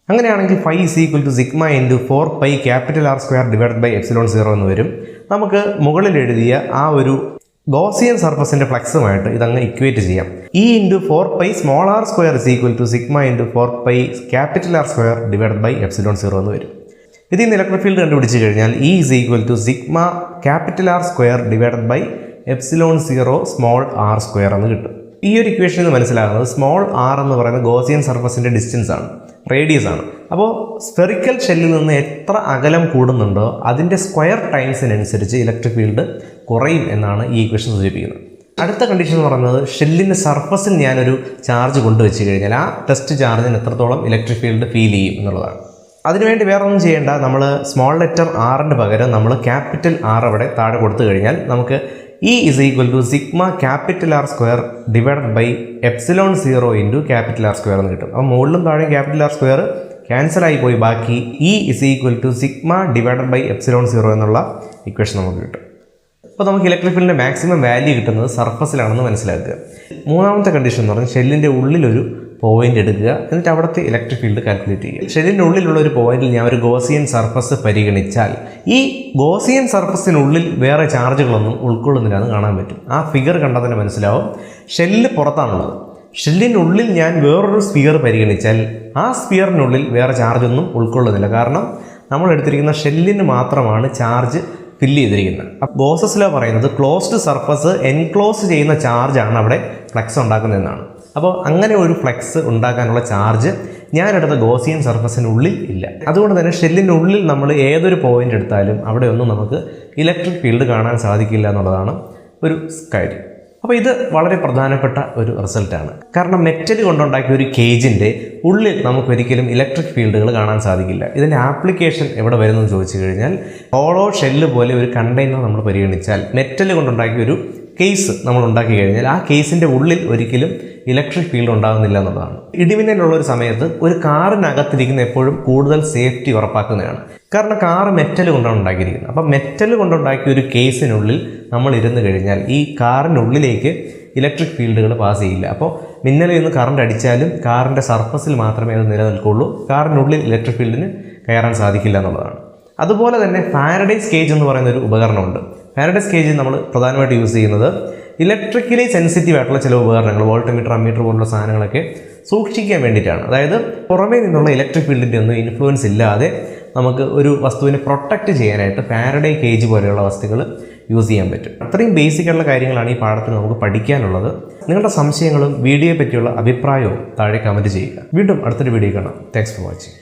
അങ്ങനെയാണെങ്കിൽ φ = സിഗ്മ × 4πR² ഡിവൈഡഡ് ബൈ ε0 എന്ന് വരും. നമുക്ക് മുകളിൽ എഴുതിയ ആ ഒരു ഗോസിയൻ സർഫസിൻ്റെ ഫ്ലക്സുമായിട്ട് ഇതങ്ങ് ഇക്വേറ്റ് ചെയ്യാം. E × 4πr² = sigma × 4πR² divided by ε0 എന്ന് വരും. ഇതിൽ നിന്ന് ഇലക്ട്രിക് ഫീൽഡ് കണ്ടുപിടിച്ച് കഴിഞ്ഞാൽ E = sigma R² divided by ε0r² എന്ന് കിട്ടും. ഈ ഒരു ഇക്വേഷനിൽ നിന്ന് മനസ്സിലാകുന്നത് സ്മോൾ r എന്ന് പറയുന്നത് ഗോസിയൻ സർഫസിൻ്റെ ഡിസ്റ്റൻസ് ആണ്, റേഡിയസ് ആണ്. അപ്പോൾ സ്ഫെറിക്കൽ ഷെല്ലിൽ നിന്ന് എത്ര അകലം കൂടുന്നുണ്ടോ അതിൻ്റെ സ്ക്വയർ ടൈംസിനനുസരിച്ച് ഇലക്ട്രിക് ഫീൽഡ് കുറയും എന്നാണ് ഈ ഇക്വേഷൻ സൂചിപ്പിക്കുന്നത്. അടുത്ത കണ്ടീഷൻ എന്ന് പറയുന്നത് ഷെല്ലിൻ്റെ സർഫസിൽ ഞാനൊരു ചാർജ് കൊണ്ടുവച്ച് കഴിഞ്ഞാൽ ആ ടെസ്റ്റ് ചാർജിന് എത്രത്തോളം ഇലക്ട്രിക് ഫീൽഡ് ഫീൽ ചെയ്യും എന്നുള്ളതാണ്. അതിനുവേണ്ടി വേറെ ഒന്നും ചെയ്യേണ്ട, നമ്മൾ സ്മോൾ ലെറ്റർ ആറിന് പകരം നമ്മൾ ക്യാപിറ്റൽ R അവിടെ താഴെ കൊടുത്തു കഴിഞ്ഞാൽ നമുക്ക് E = sigma R² divided by ε0 × R² എന്ന് കിട്ടും. അപ്പോൾ മുകളിലും താഴെയും R² ക്യാൻസലായി പോയി ബാക്കി E = സിഗ്മ ഡിവൈഡഡ് ബൈ ε0 എന്നുള്ള ഇക്വേഷൻ നമുക്ക് കിട്ടും. അപ്പോൾ നമുക്ക് ഇലക്ട്രിക് ഫീൽഡിൻ്റെ മാക്സിമം വാല്യൂ കിട്ടുന്നത് സർഫസിലാണെന്ന് മനസ്സിലാക്കുക. മൂന്നാമത്തെ കണ്ടീഷൻ എന്ന് പറഞ്ഞാൽ ഷെല്ലിൻ്റെ ഉള്ളിലൊരു പോയിന്റ് എടുക്കുക, എന്നിട്ട് അവിടുത്തെ ഇലക്ട്രിക് ഫീൽഡ് കാൽക്കുലേറ്റ് ചെയ്യുക. ഷെല്ലിൻ്റെ ഉള്ളിലുള്ള ഒരു പോയിന്റിൽ ഞാൻ ഒരു ഗോസിയൻ സർഫസ് പരിഗണിച്ചാൽ ഈ ഗോസിയൻ സർഫസിനുള്ളിൽ വേറെ ചാർജുകളൊന്നും ഉൾക്കൊള്ളുന്നില്ലെന്ന് കാണാൻ പറ്റും. ആ ഫിഗർ കണ്ടാൽ തന്നെ മനസ്സിലാവും ഷെല്ല് പുറത്താണുള്ളത്. ഷെല്ലിനുള്ളിൽ ഞാൻ വേറൊരു സ്ഫിയർ പരിഗണിച്ചാൽ ആ സ്ഫിയറിനുള്ളിൽ വേറെ ചാർജൊന്നും ഉൾക്കൊള്ളുന്നില്ല. കാരണം നമ്മൾ എടുത്തിരിക്കുന്ന ഷെല്ലിന് മാത്രമാണ് ചാർജ് ഫില്ല് ചെയ്തിരിക്കുന്നത്. അപ്പോൾ ഗോസസ് ലോ പറയുന്നത് ക്ലോസ്ഡ് സർഫസ് എൻക്ലോസ് ചെയ്യുന്ന ചാർജാണ് അവിടെ ഫ്ലക്സ് ഉണ്ടാക്കുന്നതെന്നാണ്. അപ്പോൾ അങ്ങനെ ഒരു ഫ്ലക്സ് ഉണ്ടാക്കാനുള്ള ചാർജ് ഞാനെടുത്ത ഗോസിയൻ സർഫസിനുള്ളിൽ ഇല്ല. അതുകൊണ്ട് തന്നെ ഷെല്ലിനുള്ളിൽ നമ്മൾ ഏതൊരു പോയിന്റ് എടുത്താലും അവിടെ ഒന്നും നമുക്ക് ഇലക്ട്രിക് ഫീൽഡ് കാണാൻ സാധിക്കില്ല എന്നുള്ളതാണ് ഒരു കാര്യം. അപ്പോൾ ഇത് വളരെ പ്രധാനപ്പെട്ട ഒരു റിസൾട്ടാണ്. കാരണം മെറ്റൽ കൊണ്ടുണ്ടാക്കിയ ഒരു കേജിൻ്റെ ഉള്ളിൽ നമുക്കൊരിക്കലും ഇലക്ട്രിക് ഫീൽഡുകൾ കാണാൻ സാധിക്കില്ല. ഇതിൻ്റെ ആപ്ലിക്കേഷൻ എവിടെ വരുന്നതെന്ന് ചോദിച്ചു കഴിഞ്ഞാൽ ഹോളോ ഷെല്ല് പോലെ ഒരു കണ്ടെയ്നർ നമ്മൾ പരിഗണിച്ചാൽ മെറ്റൽ കൊണ്ടുണ്ടാക്കിയ ഒരു കേസ് നമ്മൾ ഉണ്ടാക്കി കഴിഞ്ഞാൽ ആ കേസിൻ്റെ ഉള്ളിൽ ഒരിക്കലും ഇലക്ട്രിക് ഫീൽഡ് ഉണ്ടാകുന്നില്ല എന്നുള്ളതാണ്. ഇടിമിന്നലുള്ള ഒരു സമയത്ത് ഒരു കാറിനകത്തിരിക്കുന്ന എപ്പോഴും കൂടുതൽ സേഫ്റ്റി ഉറപ്പാക്കുന്നതാണ്. കാരണം കാറ് മെറ്റൽ കൊണ്ടാണ് ഉണ്ടാക്കിയിരിക്കുന്നത്. അപ്പം മെറ്റൽ കൊണ്ടുണ്ടാക്കിയ ഒരു കേസിനുള്ളിൽ നമ്മൾ ഇരുന്ന് കഴിഞ്ഞാൽ ഈ കാറിനുള്ളിലേക്ക് ഇലക്ട്രിക് ഫീൽഡുകൾ പാസ് ചെയ്യില്ല. അപ്പോൾ മിന്നലിൽ നിന്ന് കറണ്ട് അടിച്ചാലും കാറിൻ്റെ സർഫസിൽ മാത്രമേ അത് നിലനിൽക്കുള്ളൂ. കാറിനുള്ളിൽ ഇലക്ട്രിക് ഫീൽഡിന് കയറാൻ സാധിക്കില്ല എന്നുള്ളതാണ്. അതുപോലെ തന്നെ ഫാരഡേസ് കേജ് എന്ന് പറയുന്ന ഒരു ഉപകരണമുണ്ട്. ഫാരഡേസ് കേജ് നമ്മൾ പ്രധാനമായിട്ട് യൂസ് ചെയ്യുന്നത് ഇലക്ട്രിക്കലി സെൻസിറ്റീവ് ആയിട്ടുള്ള ചില ഉപകരണങ്ങൾ, വോൾട്ട്മീറ്റർ, അമ്മീറ്റർ പോലുള്ള സാധനങ്ങളൊക്കെ സൂക്ഷിക്കാൻ വേണ്ടിയിട്ടാണ്. അതായത് പുറമേ നിന്നുള്ള ഇലക്ട്രിക് ഫീൽഡിൻ്റെ ഒന്നും ഇൻഫ്ലുവൻസ് ഇല്ലാതെ നമുക്ക് ഒരു വസ്തുവിനെ പ്രൊട്ടക്റ്റ് ചെയ്യാനായിട്ട് ഫാരഡേ കേജ് പോലെയുള്ള വസ്തുക്കൾ യൂസ് ചെയ്യാൻ പറ്റും. അത്രയും ബേസിക് ആയിട്ടുള്ള കാര്യങ്ങളാണ് ഈ പാഠത്തിൽ നമുക്ക് പഠിക്കാനുള്ളത്. നിങ്ങളുടെ സംശയങ്ങളും വീഡിയോയെ പറ്റിയുള്ള അഭിപ്രായവും താഴെ കമൻറ്റ് ചെയ്യുക. വീണ്ടും അടുത്തൊരു വീഡിയോ കാണാം. Thanks for watching.